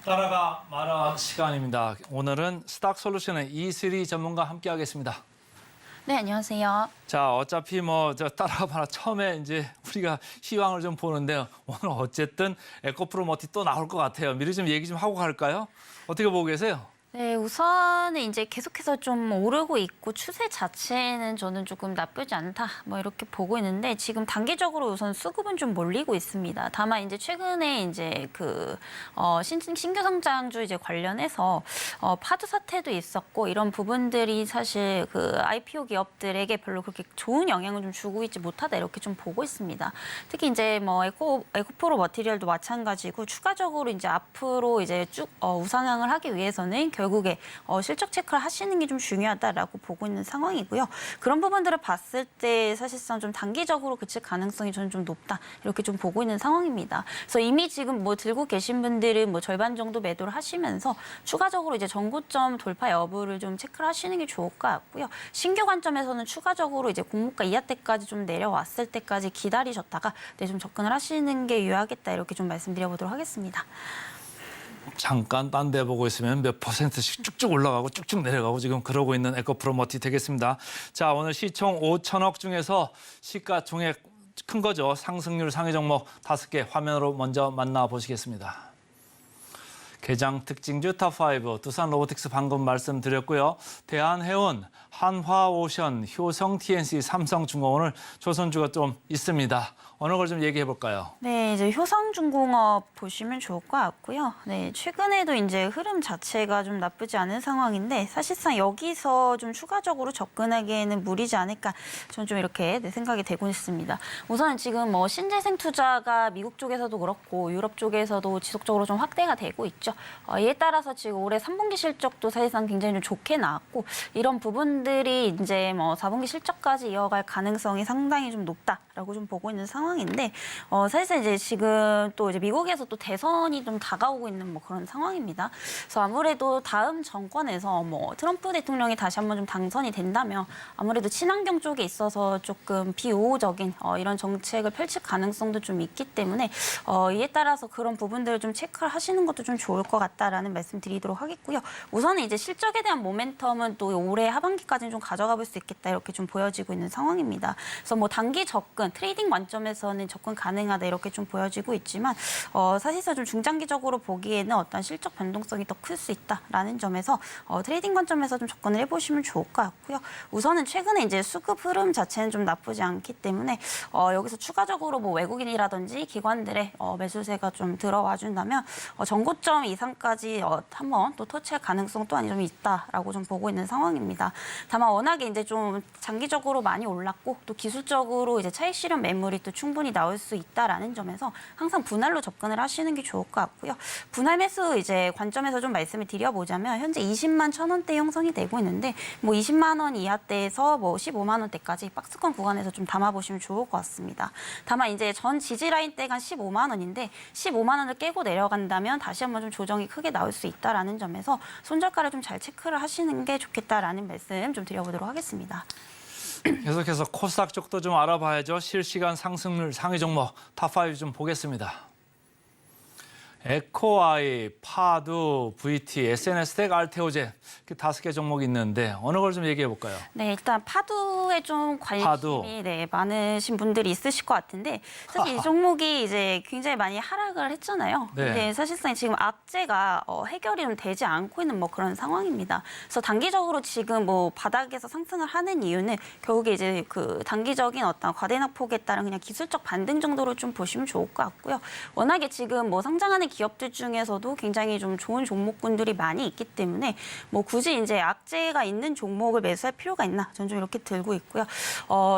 따라가 말아 시간입니다. 오늘은 스탁솔루션의 이슬이 전문가 함께하겠습니다. 네, 안녕하세요. 자, 어차피 저 따라가 말아 처음에 이제 우리가 희망을 좀 보는데요. 오늘 어쨌든 에코프로머티 또 나올 것 같아요. 미리 좀 얘기 좀 하고 갈까요? 어떻게 보고 계세요? 네, 우선은 이제 계속해서 좀 오르고 있고 추세 자체는 저는 조금 나쁘지 않다 이렇게 보고 있는데, 지금 단기적으로 우선 수급은 좀 몰리고 있습니다. 다만 이제 최근에 이제 신규 성장주 이제 관련해서 파드 사태도 있었고 이런 부분들이 사실 IPO 기업들에게 별로 그렇게 좋은 영향을 좀 주고 있지 못하다 이렇게 좀 보고 있습니다. 특히 이제 에코프로 머티리얼도 마찬가지고 추가적으로 이제 앞으로 이제 쭉 우상향을 하기 위해서는 결국에 실적 체크를 하시는 게 좀 중요하다라고 보고 있는 상황이고요. 그런 부분들을 봤을 때 사실상 좀 단기적으로 그칠 가능성이 저는 좀 높다 이렇게 좀 보고 있는 상황입니다. 그래서 이미 지금 들고 계신 분들은 절반 정도 매도를 하시면서 추가적으로 이제 전고점 돌파 여부를 좀 체크를 하시는 게 좋을 것 같고요. 신규 관점에서는 추가적으로 이제 공모가 이하 때까지 좀 내려왔을 때까지 기다리셨다가 좀 접근을 하시는 게 유효하겠다 이렇게 좀 말씀드려보도록 하겠습니다. 잠깐 딴 데 보고 있으면 몇 %씩 쭉쭉 올라가고 쭉쭉 내려가고 지금 그러고 있는 에코프로머티 되겠습니다. 자, 오늘 시총 5천억 중에서 시가총액 큰 거죠. 상승률 상위 종목 5개 화면으로 먼저 만나보시겠습니다. 개장 특징주 탑5 두산 로보틱스 방금 말씀드렸고요. 대한해운, 한화오션, 효성 TNC, 삼성중공업 오늘 조선주가 좀 있습니다. 어느 걸 좀 얘기해 볼까요? 네, 이제 효성중공업 보시면 좋을 것 같고요. 네, 최근에도 이제 흐름 자체가 좀 나쁘지 않은 상황인데 사실상 여기서 좀 추가적으로 접근하기에는 무리지 않을까 저는 좀 이렇게 생각이 되고 있습니다. 우선 지금 신재생 투자가 미국 쪽에서도 그렇고 유럽 쪽에서도 지속적으로 좀 확대가 되고 있죠. 이에 따라서 지금 올해 3분기 실적도 사실상 굉장히 좀 좋게 나왔고 이런 부분들이 이제 4분기 실적까지 이어갈 가능성이 상당히 좀 높다라고 좀 보고 있는 상황인데 사실상 이제 지금 또 이제 미국에서 또 대선이 좀 다가오고 있는 그런 상황입니다. 그래서 아무래도 다음 정권에서 트럼프 대통령이 다시 한번 좀 당선이 된다면 아무래도 친환경 쪽에 있어서 조금 비우호적인 이런 정책을 펼칠 가능성도 좀 있기 때문에 이에 따라서 그런 부분들을 좀 체크를 하시는 것도 좀 좋을 것 같다라는 말씀 드리도록 하겠고요. 우선은 이제 실적에 대한 모멘텀은 또 올해 하반기까지는 좀 가져가 볼 수 있겠다 이렇게 좀 보여지고 있는 상황입니다. 그래서 뭐 단기 접근, 트레이딩 관점에서는 접근 가능하다 이렇게 좀 보여지고 있지만 사실상 좀 중장기적으로 보기에는 어떤 실적 변동성이 더 클 수 있다라는 점에서 트레이딩 관점에서 좀 접근을 해보시면 좋을 것 같고요. 우선은 최근에 이제 수급 흐름 자체는 좀 나쁘지 않기 때문에 여기서 추가적으로 뭐 외국인이라든지 기관들의 매수세가 좀 들어와 준다면 전고점 이상까지 한번 또 터치할 가능성 또한 좀 있다라고 좀 보고 있는 상황입니다. 다만 워낙에 이제 좀 장기적으로 많이 올랐고 또 기술적으로 이제 차익 실현 매물이 또 충분히 나올 수 있다라는 점에서 항상 분할로 접근을 하시는 게 좋을 것 같고요. 분할 매수 이제 관점에서 좀 말씀을 드려보자면 현재 20만 1,000원대 형성이 되고 있는데 뭐 20만 원 이하대에서 뭐 15만 원대까지 박스권 구간에서 좀 담아보시면 좋을 것 같습니다. 다만 이제 전 지지 라인대가 15만 원인데 15만 원을 깨고 내려간다면 다시 한번 좀 조정이 크게 나올 수 있다라는 점에서 손절가를 좀 잘 체크를 하시는 게 좋겠다라는 말씀 좀 드려보도록 하겠습니다. 계속해서 코스닥 쪽도 좀 알아봐야죠. 실시간 상승률 상위 종목 탑5 좀 보겠습니다. 에코아이, 파두, VT, SNS텍, 알테오젠 이렇게 5개 종목이 있는데 어느 걸 좀 얘기해 볼까요? 네, 일단 파두에 좀 관심이 네, 많으신 분들이 있으실 것 같은데 사실 이 종목이 이제 굉장히 많이 하락을 했잖아요. 네. 근데 사실상 지금 악재가 해결이 좀 되지 않고 있는 뭐 그런 상황입니다. 그래서 단기적으로 지금 뭐 바닥에서 상승을 하는 이유는 결국에 이제 그 단기적인 어떤 과대낙폭에 따른 그냥 기술적 반등 정도로 좀 보시면 좋을 것 같고요. 워낙에 지금 뭐 상장하는 기업들 중에서도 굉장히 좀 좋은 종목군들이 많이 있기 때문에 뭐 굳이 이제 악재가 있는 종목을 매수할 필요가 있나 저는 좀 이렇게 들고 있고요.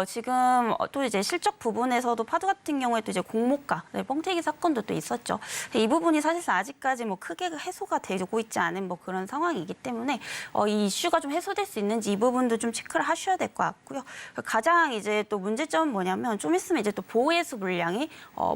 지금 또 이제 실적 부분에서도 파두 같은 경우에 또 이제 공모가, 네, 뻥튀기 사건도 또 있었죠. 이 부분이 사실상 아직까지 뭐 크게 해소가 되고 있지 않은 뭐 그런 상황이기 때문에 이 이슈가 좀 해소될 수 있는지 이 부분도 좀 체크를 하셔야 될 것 같고요. 가장 이제 또 문제점은 뭐냐면 좀 있으면 이제 또 보호해수 물량이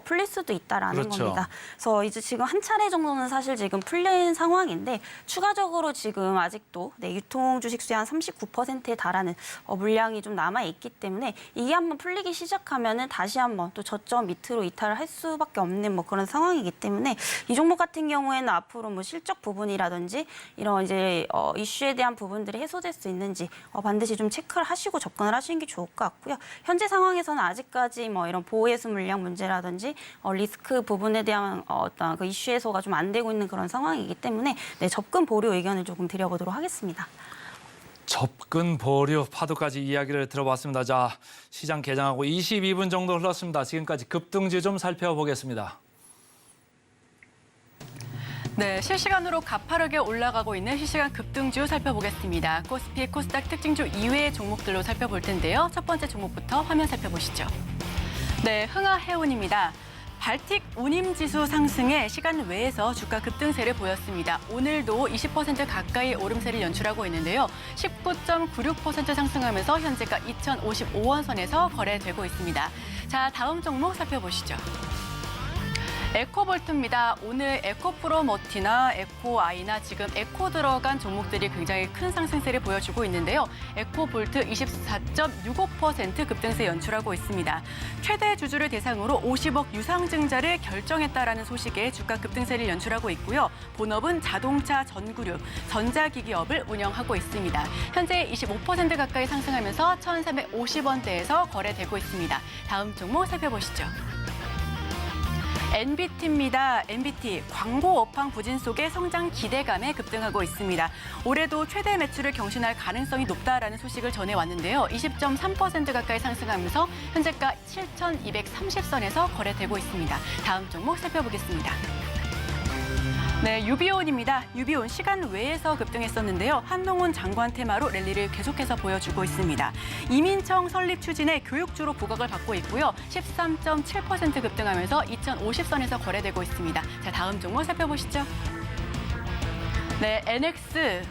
풀릴 수도 있다라는 그렇죠. 겁니다. 그래서 이제 지금 한 차례 정도는 사실 지금 풀린 상황인데 추가적으로 지금 아직도 네, 유통 주식 수의 한 39%에 달하는 물량이 좀 남아 있기 때문에 이게 한번 풀리기 시작하면은 다시 한번 또 저점 밑으로 이탈을 할 수밖에 없는 뭐 그런 상황이기 때문에 이 종목 같은 경우에는 앞으로 뭐 실적 부분이라든지 이런 이제 이슈에 대한 부분들이 해소될 수 있는지 반드시 좀 체크를 하시고 접근을 하시는 게 좋을 것 같고요. 현재 상황에서는 아직까지 뭐 이런 보호해수 물량 문제라든지 리스크 부분에 대한 어떤 그 이슈 해소가 좀 안 되고 있는 그런 상황이기 때문에 네, 접근 보류 의견을 조금 드려보도록 하겠습니다. 접근 보류 파도까지 이야기를 들어봤습니다. 자, 시장 개장하고 22분 정도 흘렀습니다. 지금까지 급등주 좀 살펴보겠습니다. 네, 실시간으로 가파르게 올라가고 있는 실시간 급등주 살펴보겠습니다. 코스피, 코스닥 특징주 이외의 종목들로 살펴볼 텐데요. 첫 번째 종목부터 화면 살펴보시죠. 네, 흥하해운입니다. 발틱 운임지수 상승에 시간 외에서 주가 급등세를 보였습니다. 오늘도 20% 가까이 오름세를 연출하고 있는데요. 19.96% 상승하면서 현재가 2,055원 선에서 거래되고 있습니다. 자, 다음 종목 살펴보시죠. 에코볼트입니다. 오늘 에코프로머티나 에코아이나 지금 에코 들어간 종목들이 굉장히 큰 상승세를 보여주고 있는데요. 에코볼트 24.65% 급등세 연출하고 있습니다. 최대 주주를 대상으로 50억 유상증자를 결정했다라는 소식에 주가 급등세를 연출하고 있고요. 본업은 자동차 전구류, 전자기기업을 운영하고 있습니다. 현재 25% 가까이 상승하면서 1,350원대에서 거래되고 있습니다. 다음 종목 살펴보시죠. NBT입니다. NBT, 광고 업황 부진 속에 성장 기대감에 급등하고 있습니다. 올해도 최대 매출을 경신할 가능성이 높다라는 소식을 전해왔는데요. 20.3% 가까이 상승하면서 현재가 7,230선에서 거래되고 있습니다. 다음 종목 살펴보겠습니다. 네, 유비온입니다. 유비온 시간 외에서 급등했었는데요. 한동훈 장관 테마로 랠리를 계속해서 보여주고 있습니다. 이민청 설립 추진에 교육주로 부각을 받고 있고요. 13.7% 급등하면서 2,050선에서 거래되고 있습니다. 자, 다음 종목 살펴보시죠. 네, NX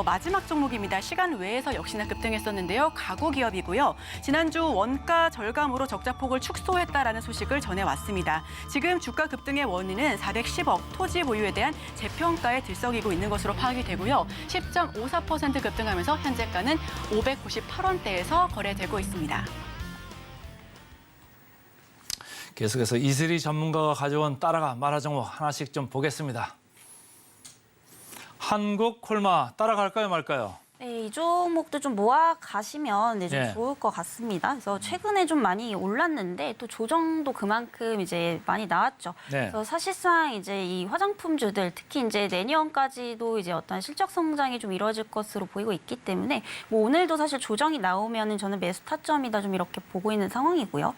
마지막 종목입니다. 시간 외에서 역시나 급등했었는데요. 가구 기업이고요. 지난주 원가 절감으로 적자폭을 축소했다라는 소식을 전해왔습니다. 지금 주가 급등의 원인은 410억 토지 보유에 대한 재평가에 들썩이고 있는 것으로 파악이 되고요. 10.54% 급등하면서 현재가는 598원대에서 거래되고 있습니다. 계속해서 이슬이 전문가가 가져온 따라가 마라 종목 하나씩 좀 보겠습니다. 한국 콜마 따라갈까요 말까요? 네, 이 종목도 좀 모아 가시면 좀 네. 좋을 것 같습니다. 그래서 최근에 좀 많이 올랐는데 또 조정도 그만큼 이제 많이 나왔죠. 네. 그래서 사실상 이제 이 화장품주들 특히 이제 내년까지도 이제 어떤 실적 성장이 좀 이루어질 것으로 보이고 있기 때문에 뭐 오늘도 사실 조정이 나오면은 저는 매수 타점이다 좀 이렇게 보고 있는 상황이고요.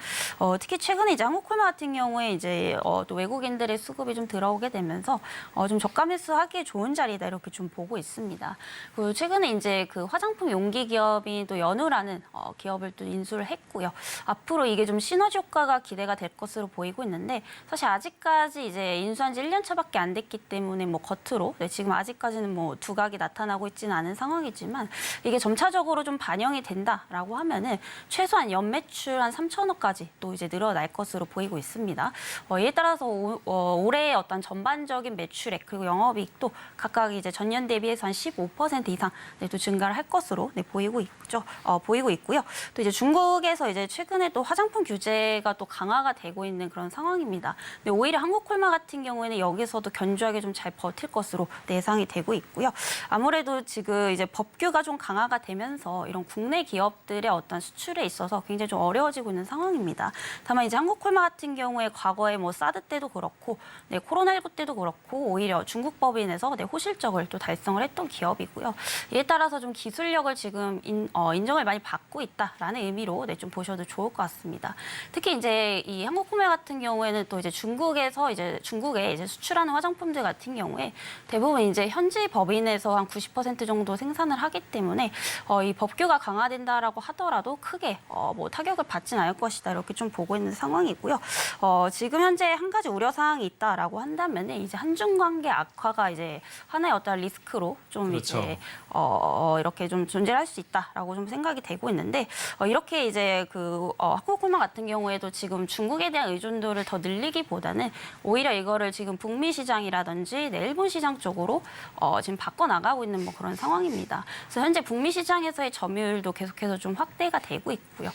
특히 최근에 이제 한국콜마 같은 경우에 이제 또 외국인들의 수급이 좀 들어오게 되면서 좀 저가 매수하기에 좋은 자리다 이렇게 좀 보고 있습니다. 그리고 최근에 이제 그 화장품 용기 기업인 또 연우라는 기업을 또 인수를 했고요. 앞으로 이게 좀 시너지 효과가 기대가 될 것으로 보이고 있는데 사실 아직까지 이제 인수한 지 1년 차밖에 안 됐기 때문에 뭐 겉으로 지금 아직까지는 뭐 두각이 나타나고 있지는 않은 상황이지만 이게 점차적으로 좀 반영이 된다라고 하면은 최소한 연매출 한 3천억까지 또 이제 늘어날 것으로 보이고 있습니다. 이에 따라서 올해 어떤 전반적인 매출액 그리고 영업이익도 각각 이제 전년 대비해서 한 15% 이상 또 증가를 할 것으로 보이고 있죠. 보이고 있고요. 또 이제 중국에서 이제 최근에 또 화장품 규제가 또 강화가 되고 있는 그런 상황입니다. 근데 오히려 한국콜마 같은 경우에는 여기서도 견조하게 좀 잘 버틸 것으로 예상이 되고 있고요. 아무래도 지금 이제 법규가 좀 강화가 되면서 이런 국내 기업들의 어떤 수출에 있어서 굉장히 좀 어려워지고 있는 상황입니다. 다만 이제 한국콜마 같은 경우에 과거에 뭐 사드 때도 그렇고, 코로나19 때도 그렇고 오히려 중국 법인에서 호실적을 또 달성을 했던 기업이고요. 이에 따라서 좀 기술력을 지금 인정을 많이 받고 있다라는 의미로 좀 보셔도 좋을 것 같습니다. 특히 이제 이 한국콜마 같은 경우에는 또 이제 중국에 이제 수출하는 화장품들 같은 경우에 대부분 이제 현지 법인에서 한 90% 정도 생산을 하기 때문에 이 법규가 강화된다라고 하더라도 크게 뭐 타격을 받진 않을 것이다 이렇게 좀 보고 있는 상황이고요. 지금 현재 한 가지 우려 사항이 있다라고 한다면 이제 한중 관계 악화가 이제 하나의 어떤 리스크로 좀 그렇죠. 이제 이렇게 좀 존재할 수 있다라고 좀 생각이 되고 있는데 이렇게 이제 그 한국콜마 같은 경우에도 지금 중국에 대한 의존도를 더 늘리기보다는 오히려 이거를 지금 북미 시장이라든지 일본 시장 쪽으로 지금 바꿔 나가고 있는 뭐 그런 상황입니다. 그래서 현재 북미 시장에서의 점유율도 계속해서 좀 확대가 되고 있고요.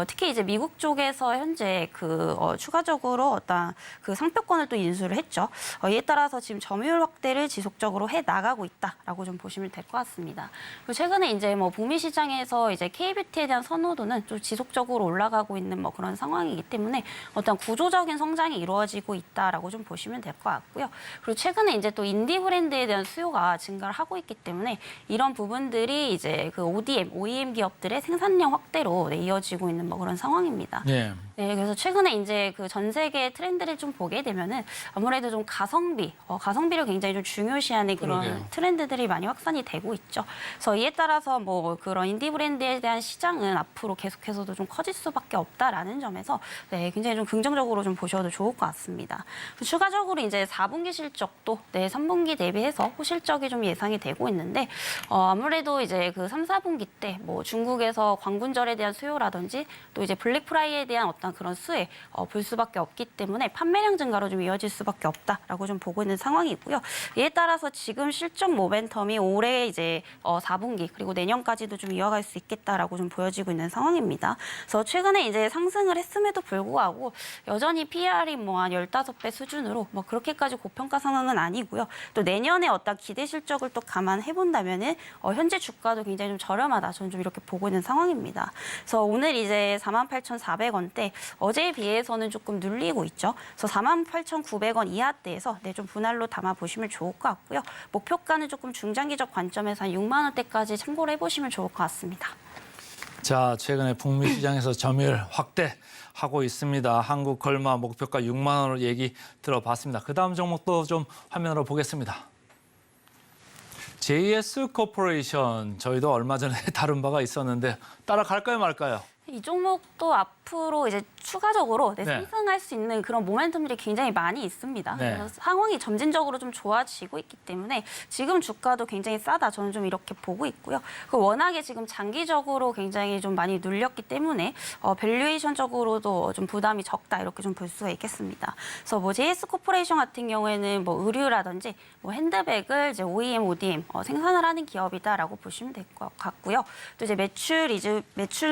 특히 이제 미국 쪽에서 현재 그 추가적으로 어떤 그 상표권을 또 인수를 했죠. 이에 따라서 지금 점유율 확대를 지속적으로 해 나가고 있다라고 좀 보시면 될 것 같습니다. 그리고 최근에 이제 뭐 북미 시장에서 이제 K뷰티에 대한 선호도는 좀 지속적으로 올라가고 있는 뭐 그런 상황이기 때문에 어떤 구조적인 성장이 이루어지고 있다라고 좀 보시면 될 것 같고요. 그리고 최근에 이제 또 인디 브랜드에 대한 수요가 증가를 하고 있기 때문에 이런 부분들이 이제 그 OEM 기업들의 생산량 확대로 이어지고 있는 뭐 그런 상황입니다. 네. 네, 그래서 최근에 이제 그 전 세계 트렌드를 좀 보게 되면은 아무래도 좀 가성비를 굉장히 좀 중요시하는 그런 그러게요. 트렌드들이 많이 확산이 되고 있죠. 그래서 이에 따라서 뭐 그런 인디 브랜드에 대한 시장은 앞으로 계속해서도 좀 커질 수밖에 없다라는 점에서 굉장히 좀 긍정적으로 좀 보셔도 좋을 것 같습니다. 추가적으로 이제 4분기 실적도 3분기 대비해서 호실적이 좀 예상이 되고 있는데 아무래도 이제 그 3, 4분기 때 뭐 중국에서 광군절에 대한 수요라든지 또 이제 블랙 프라이에 대한 어떤 그런 수혜 볼 수밖에 없기 때문에 판매량 증가로 좀 이어질 수밖에 없다라고 좀 보고 있는 상황이고요. 이에 따라서 지금 실적 모멘텀이 올해 이제 4분기 그리고 내년까지도 좀 이어갈 수 있겠다라고 좀 보여지고 있는 상황입니다. 그래서 최근에 이제 상승을 했음에도 불구하고 여전히 PER이 뭐 한 15배 수준으로 뭐 그렇게까지 고평가 상황은 아니고요. 또 내년에 어떤 기대 실적을 또 감안해 본다면은 현재 주가도 굉장히 좀 저렴하다. 저는 좀 이렇게 보고 있는 상황입니다. 그래서 오늘 이제 48,400원대 어제에 비해서는 조금 눌리고 있죠. 그래서 48,900원 이하대에서 좀 분할로 담아 보시면 좋을 것 같고요. 목표가는 조금 중장기적 관점에서 한 6만 원대까지 참고를 해보시면 좋을 것 같습니다. 자, 최근에 북미 시장에서 점유율 확대하고 있습니다. 한국콜마 목표가 6만 원으로 얘기 들어봤습니다. 그 다음 종목도 좀 화면으로 보겠습니다. JS 코퍼레이션, 저희도 얼마 전에 다룬 바가 있었는데 따라갈까요 말까요? 이 종목도 앞으로 이제 추가적으로 네. 상승할 수 있는 그런 모멘텀들이 굉장히 많이 있습니다. 네. 그래서 상황이 점진적으로 좀 좋아지고 있기 때문에 지금 주가도 굉장히 싸다. 저는 좀 이렇게 보고 있고요. 워낙에 지금 장기적으로 굉장히 좀 많이 눌렸기 때문에 밸류에이션적으로도 좀 부담이 적다 이렇게 좀 볼 수가 있겠습니다. 그래서 뭐 JS 코퍼레이션 같은 경우에는 뭐 의류라든지 뭐 핸드백을 이제 OEM, ODM 생산을 하는 기업이다라고 보시면 될 것 같고요. 또 이제 매출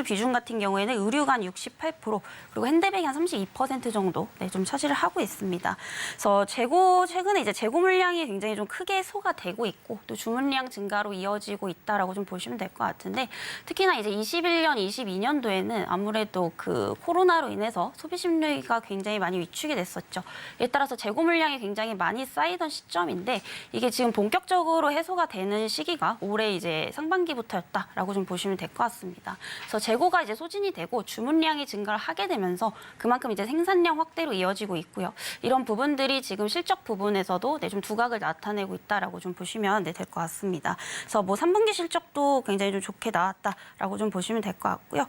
비중 같은 경우에는 의류가 한 48%, 그리고 핸드백이 한 32% 정도 좀 차지를 하고 있습니다. 그래서 최근에 이제 재고 물량이 굉장히 좀 크게 소화되고 있고 또 주문량 증가로 이어지고 있다라고 좀 보시면 될 것 같은데, 특히나 이제 21년, 22년도에는 아무래도 그 코로나로 인해서 소비 심리가 굉장히 많이 위축이 됐었죠. 이에 따라서 재고 물량이 굉장히 많이 쌓이던 시점인데, 이게 지금 본격적으로 해소가 되는 시기가 올해 이제 상반기부터였다라고 좀 보시면 될 것 같습니다. 그래서 재고가 이제 소진이 되고 주문량이 증가를 하게 되면서 그만큼 이제 생산량 확대로 이어지고 있고요. 이런 부분들이 지금 실적 부분에서도 좀 두각을 나타내고 있다라고 좀 보시면 될 것 같습니다. 그래서 뭐 3분기 실적도 굉장히 좀 좋게 나왔다라고 좀 보시면 될 것 같고요.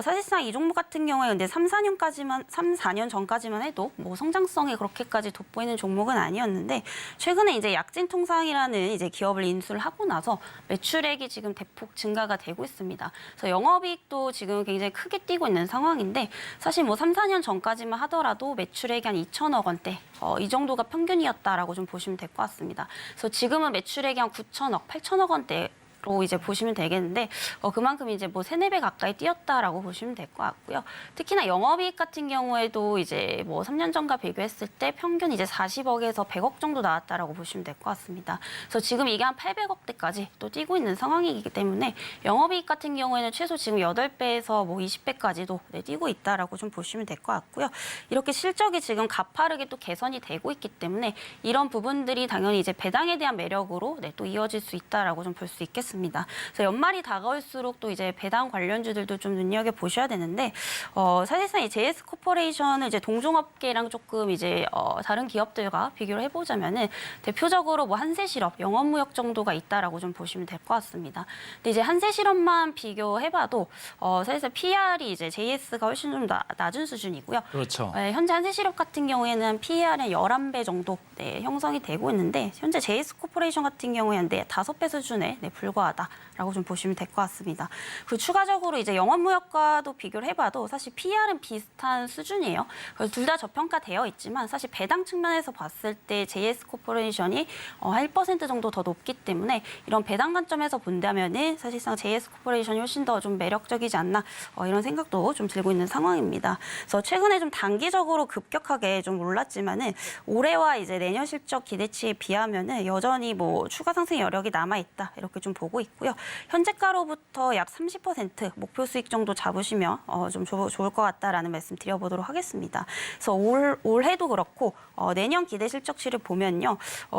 사실상 이 종목 같은 경우에 근데 3, 4년 전까지만 해도 뭐 성장성이 그렇게까지 돋보이는 종목은 아니었는데, 최근에 이제 약진 통상이라는 이제 기업을 인수를 하고 나서 매출액이 지금 대폭 증가가 되고 있습니다. 그래서 영업이익도 지금 굉장히 크게 뛰고 있는 상황인데, 사실 뭐 3, 4년 전까지만 하더라도 매출액이 한 2천억 원대 이 정도가 평균이었다라고 좀 보시면 될 것 같습니다. 그래서 지금은 매출액이 한 9천억, 8천억 원대 로 이제 보시면 되겠는데, 그만큼 이제 뭐 3, 4배 가까이 뛰었다라고 보시면 될 것 같고요. 특히나 영업이익 같은 경우에도 이제 뭐 3년 전과 비교했을 때 평균 이제 40억에서 100억 정도 나왔다라고 보시면 될 것 같습니다. 그래서 지금 이게 한 800억대까지 또 뛰고 있는 상황이기 때문에 영업이익 같은 경우에는 최소 지금 8배에서 뭐 20배까지도 뛰고 있다라고 좀 보시면 될 것 같고요. 이렇게 실적이 지금 가파르게 또 개선이 되고 있기 때문에 이런 부분들이 당연히 이제 배당에 대한 매력으로 또 이어질 수 있다라고 좀 볼 수 있겠습니다. 그래서 연말이 다가올수록 또 이제 배당 관련주들도 좀 눈여겨 보셔야 되는데, 사실상 이 JS 코퍼레이션을 이제 동종업계랑 조금 이제 다른 기업들과 비교를 해보자면은 대표적으로 뭐 한세실업, 영업무역 정도가 있다라고 좀 보시면 될 것 같습니다. 근데 이제 한세실업만 비교해봐도 사실상 PR이 이제 JS가 훨씬 좀 낮은 수준이고요. 그렇죠. 현재 한세실업 같은 경우에는 PR은 11배 정도 형성이 되고 있는데, 현재 JS 코퍼레이션 같은 경우에는 5배 수준에 불과하다라고 좀 보시면 될 것 같습니다. 그리고 추가적으로 이제 영업무역과도 비교를 해봐도 사실 PR은 비슷한 수준이에요. 그래서 둘 다 저평가되어 있지만 사실 배당 측면에서 봤을 때 JS 코퍼레이션이 한 1% 정도 더 높기 때문에 이런 배당 관점에서 본다면은 사실상 JS 코퍼레이션이 훨씬 더 좀 매력적이지 않나 이런 생각도 좀 들고 있는 상황입니다. 그래서 최근에 좀 단기적으로 급격하게 좀 올랐지만은 올해와 이제 내년 실적 기대치에 비하면은 여전히 뭐 추가 상승 여력이 남아 있다 이렇게 좀 보고 있고요. 현재가로부터 약 30% 목표 수익 정도 잡으시면 좀 좋을 것 같다라는 말씀 드려보도록 하겠습니다. 그래서 올해도 그렇고 내년 기대 실적치를 보면요,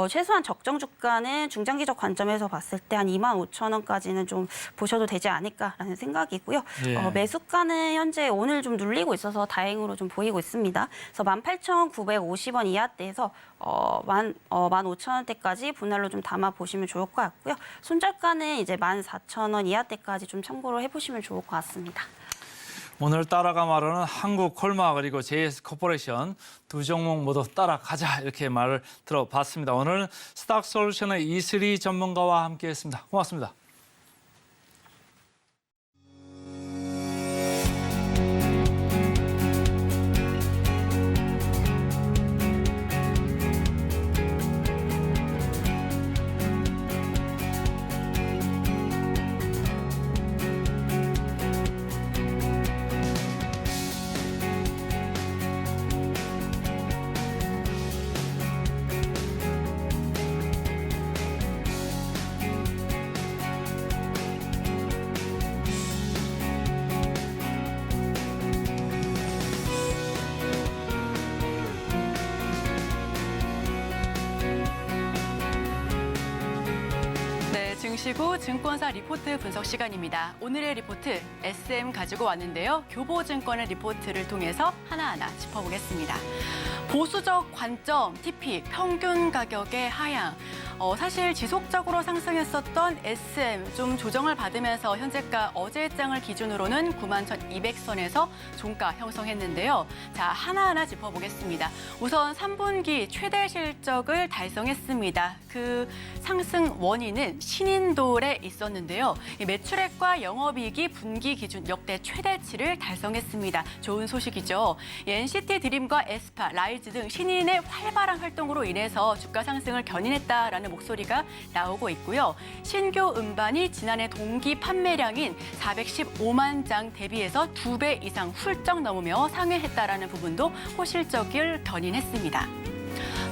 최소한 적정 주가는 중장기적 관점에서 봤을 때 한 25,000원까지는 좀 보셔도 되지 않을까라는 생각이고요. 예. 매수가는 현재 오늘 좀 눌리고 있어서 다행으로 좀 보이고 있습니다. 그래서 18,950원 이하대에서 15,000원대까지 분할로 좀 담아 보시면 좋을 것 같고요. 손절가는 이제 14,000원 이하대까지 좀 참고를 해보시면 좋을 것 같습니다. 오늘 따라가 말하는 한국콜마 그리고 JS 코퍼레이션 두 종목 모두 따라가자 이렇게 말을 들어봤습니다. 오늘 스탁솔루션의 이슬이 전문가와 함께했습니다. 고맙습니다. 증시구 증권사 리포트 분석 시간입니다. 오늘의 리포트 SM 가지고 왔는데요. 교보증권의 리포트를 통해서 하나하나 짚어보겠습니다. 보수적 관점, TP, 평균 가격의 하향. 사실 지속적으로 상승했었던 SM 좀 조정을 받으면서 현재가 어제장을 기준으로는 91,200선에서 종가 형성했는데요. 자, 하나하나 짚어보겠습니다. 우선 3분기 최대 실적을 달성했습니다. 그 상승 원인은 신인 신인돌에 있었는데요. 이 매출액과 영업이익이 분기 기준 역대 최대치를 달성했습니다. 좋은 소식이죠. NCT 드림과 에스파, 라이즈 등 신인의 활발한 활동으로 인해서 주가 상승을 견인했다라는 목소리가 나오고 있고요. 신규 음반이 지난해 동기 판매량인 415만 장 대비해서 2배 이상 훌쩍 넘으며 상회했다라는 부분도 호실적을 견인했습니다.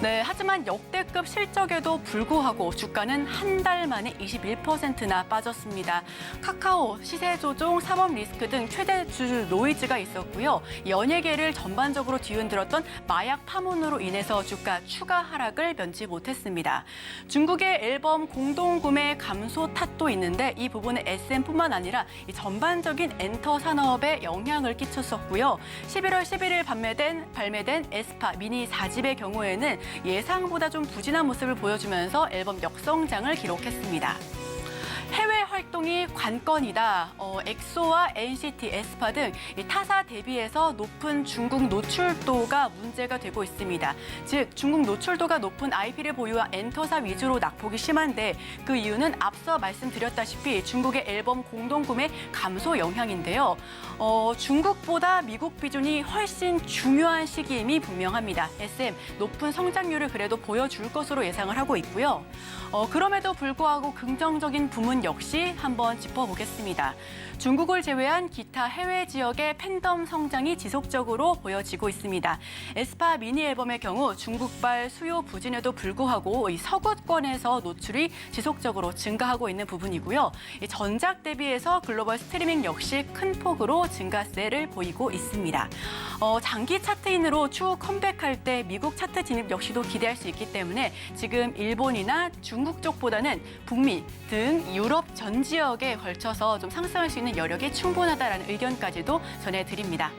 네, 하지만 역대급 실적에도 불구하고 주가는 한 달 만에 21%나 빠졌습니다. 카카오, 시세 조종, 사법 리스크 등 최대 주주 노이즈가 있었고요. 연예계를 전반적으로 뒤흔들었던 마약 파문으로 인해서 주가 추가 하락을 면치 못했습니다. 중국의 앨범 공동구매 감소 탓도 있는데 이 부분은 SM뿐만 아니라 이 전반적인 엔터 산업에 영향을 끼쳤었고요. 11월 11일 발매된 에스파 미니 4집의 경우에는 예상보다 좀 부진한 모습을 보여주면서 앨범 역성장을 기록했습니다. 해외 활동이 관건이다. 엑소와 NCT, 에스파 등 타사 대비해서 높은 중국 노출도가 문제가 되고 있습니다. 즉 중국 노출도가 높은 IP를 보유한 엔터사 위주로 낙폭이 심한데 그 이유는 앞서 말씀드렸다시피 중국의 앨범 공동구매 감소 영향인데요. 중국보다 미국 비중이 훨씬 중요한 시기임이 분명합니다. SM 높은 성장률을 그래도 보여줄 것으로 예상을 하고 있고요. 그럼에도 불구하고 긍정적인 부문 역시 한번 짚어보겠습니다. 중국을 제외한 기타 해외 지역의 팬덤 성장이 지속적으로 보여지고 있습니다. 에스파 미니 앨범의 경우 중국발 수요 부진에도 불구하고 이 서구권에서 노출이 지속적으로 증가하고 있는 부분이고요. 이 전작 대비해서 글로벌 스트리밍 역시 큰 폭으로 증가세를 보이고 있습니다. 장기 차트인으로 추후 컴백할 때 미국 차트 진입 역시도 기대할 수 있기 때문에 지금 일본이나 중국 쪽보다는 북미 등 유럽 전 지역에 걸쳐서 좀 상승할 수 있는 여력이 충분하다라는 의견까지도 전해드립니다.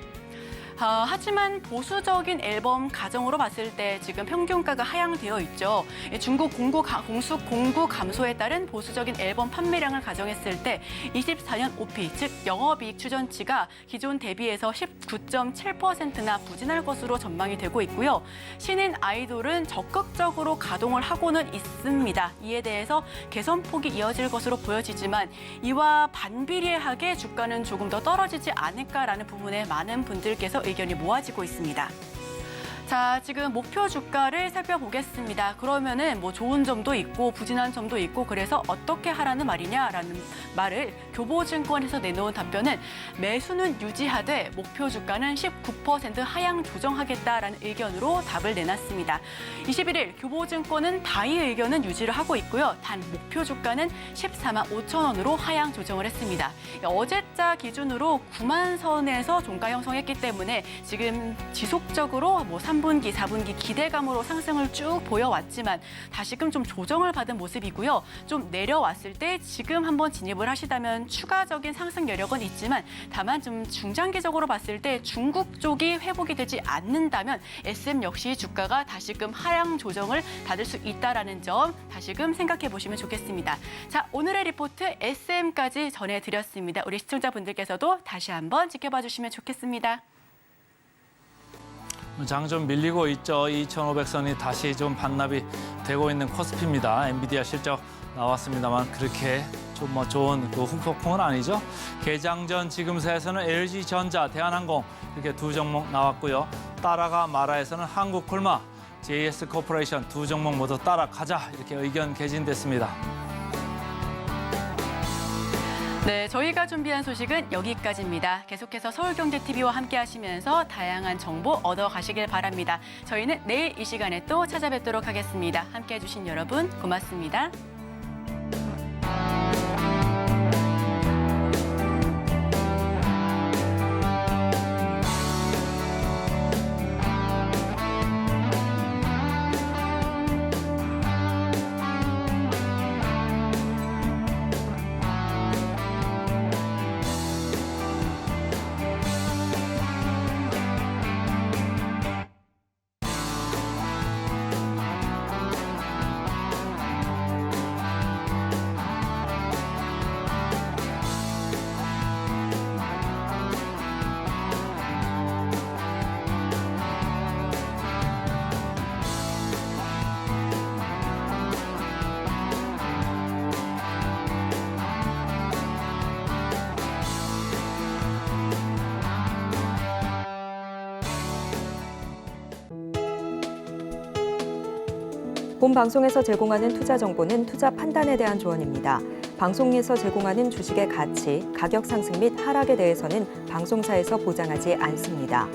하지만 보수적인 앨범 가정으로 봤을 때 지금 평균가가 하향되어 있죠. 중국 공수 공구 감소에 따른 보수적인 앨범 판매량을 가정했을 때 24년 OP, 즉 영업이익 추전치가 기존 대비해서 19.7%나 부진할 것으로 전망이 되고 있고요. 신인 아이돌은 적극적으로 가동을 하고는 있습니다. 이에 대해서 개선폭이 이어질 것으로 보여지지만 이와 반비례하게 주가는 조금 더 떨어지지 않을까라는 부분에 많은 분들께서 의견이 모아지고 있습니다. 자, 지금 목표 주가를 살펴보겠습니다. 그러면은 뭐 좋은 점도 있고 부진한 점도 있고 그래서 어떻게 하라는 말이냐라는 말을 교보증권에서 내놓은 답변은 매수는 유지하되 목표 주가는 19% 하향 조정하겠다라는 의견으로 답을 내놨습니다. 21일 교보증권은 다이 의견은 유지를 하고 있고요. 단 목표 주가는 14만 5천 원으로 하향 조정을 했습니다. 어제자 기준으로 9만 선에서 종가 형성했기 때문에 지금 지속적으로 3분기, 4분기 기대감으로 상승을 쭉 보여왔지만 다시금 좀 조정을 받은 모습이고요. 좀 내려왔을 때 지금 한번 진입을 하시다면 추가적인 상승 여력은 있지만 다만 좀 중장기적으로 봤을 때 중국 쪽이 회복이 되지 않는다면 SM 역시 주가가 다시금 하향 조정을 받을 수 있다라는 점 다시금 생각해 보시면 좋겠습니다. 자, 오늘의 리포트 SM까지 전해드렸습니다. 우리 시청자분들께서도 다시 한번 지켜봐 주시면 좋겠습니다. 장 좀 밀리고 있죠. 2,500선이 다시 좀 반납이 되고 있는 코스피입니다. 엔비디아 실적 나왔습니다만 그렇게 좀 좋은 그 후폭풍은 아니죠. 개장 전 지금세에서는 LG전자, 대한항공 이렇게 두 종목 나왔고요. 따라가 마라에서는 한국콜마, JS코퍼레이션 두 종목 모두 따라가자 이렇게 의견 개진됐습니다. 네, 저희가 준비한 소식은 여기까지입니다. 계속해서 서울경제TV와 함께 하시면서 다양한 정보 얻어가시길 바랍니다. 저희는 내일 이 시간에 또 찾아뵙도록 하겠습니다. 함께 해주신 여러분 고맙습니다. 본 방송에서 제공하는 투자 정보는 투자 판단에 대한 조언입니다. 방송에서 제공하는 주식의 가치, 가격 상승 및 하락에 대해서는 방송사에서 보장하지 않습니다.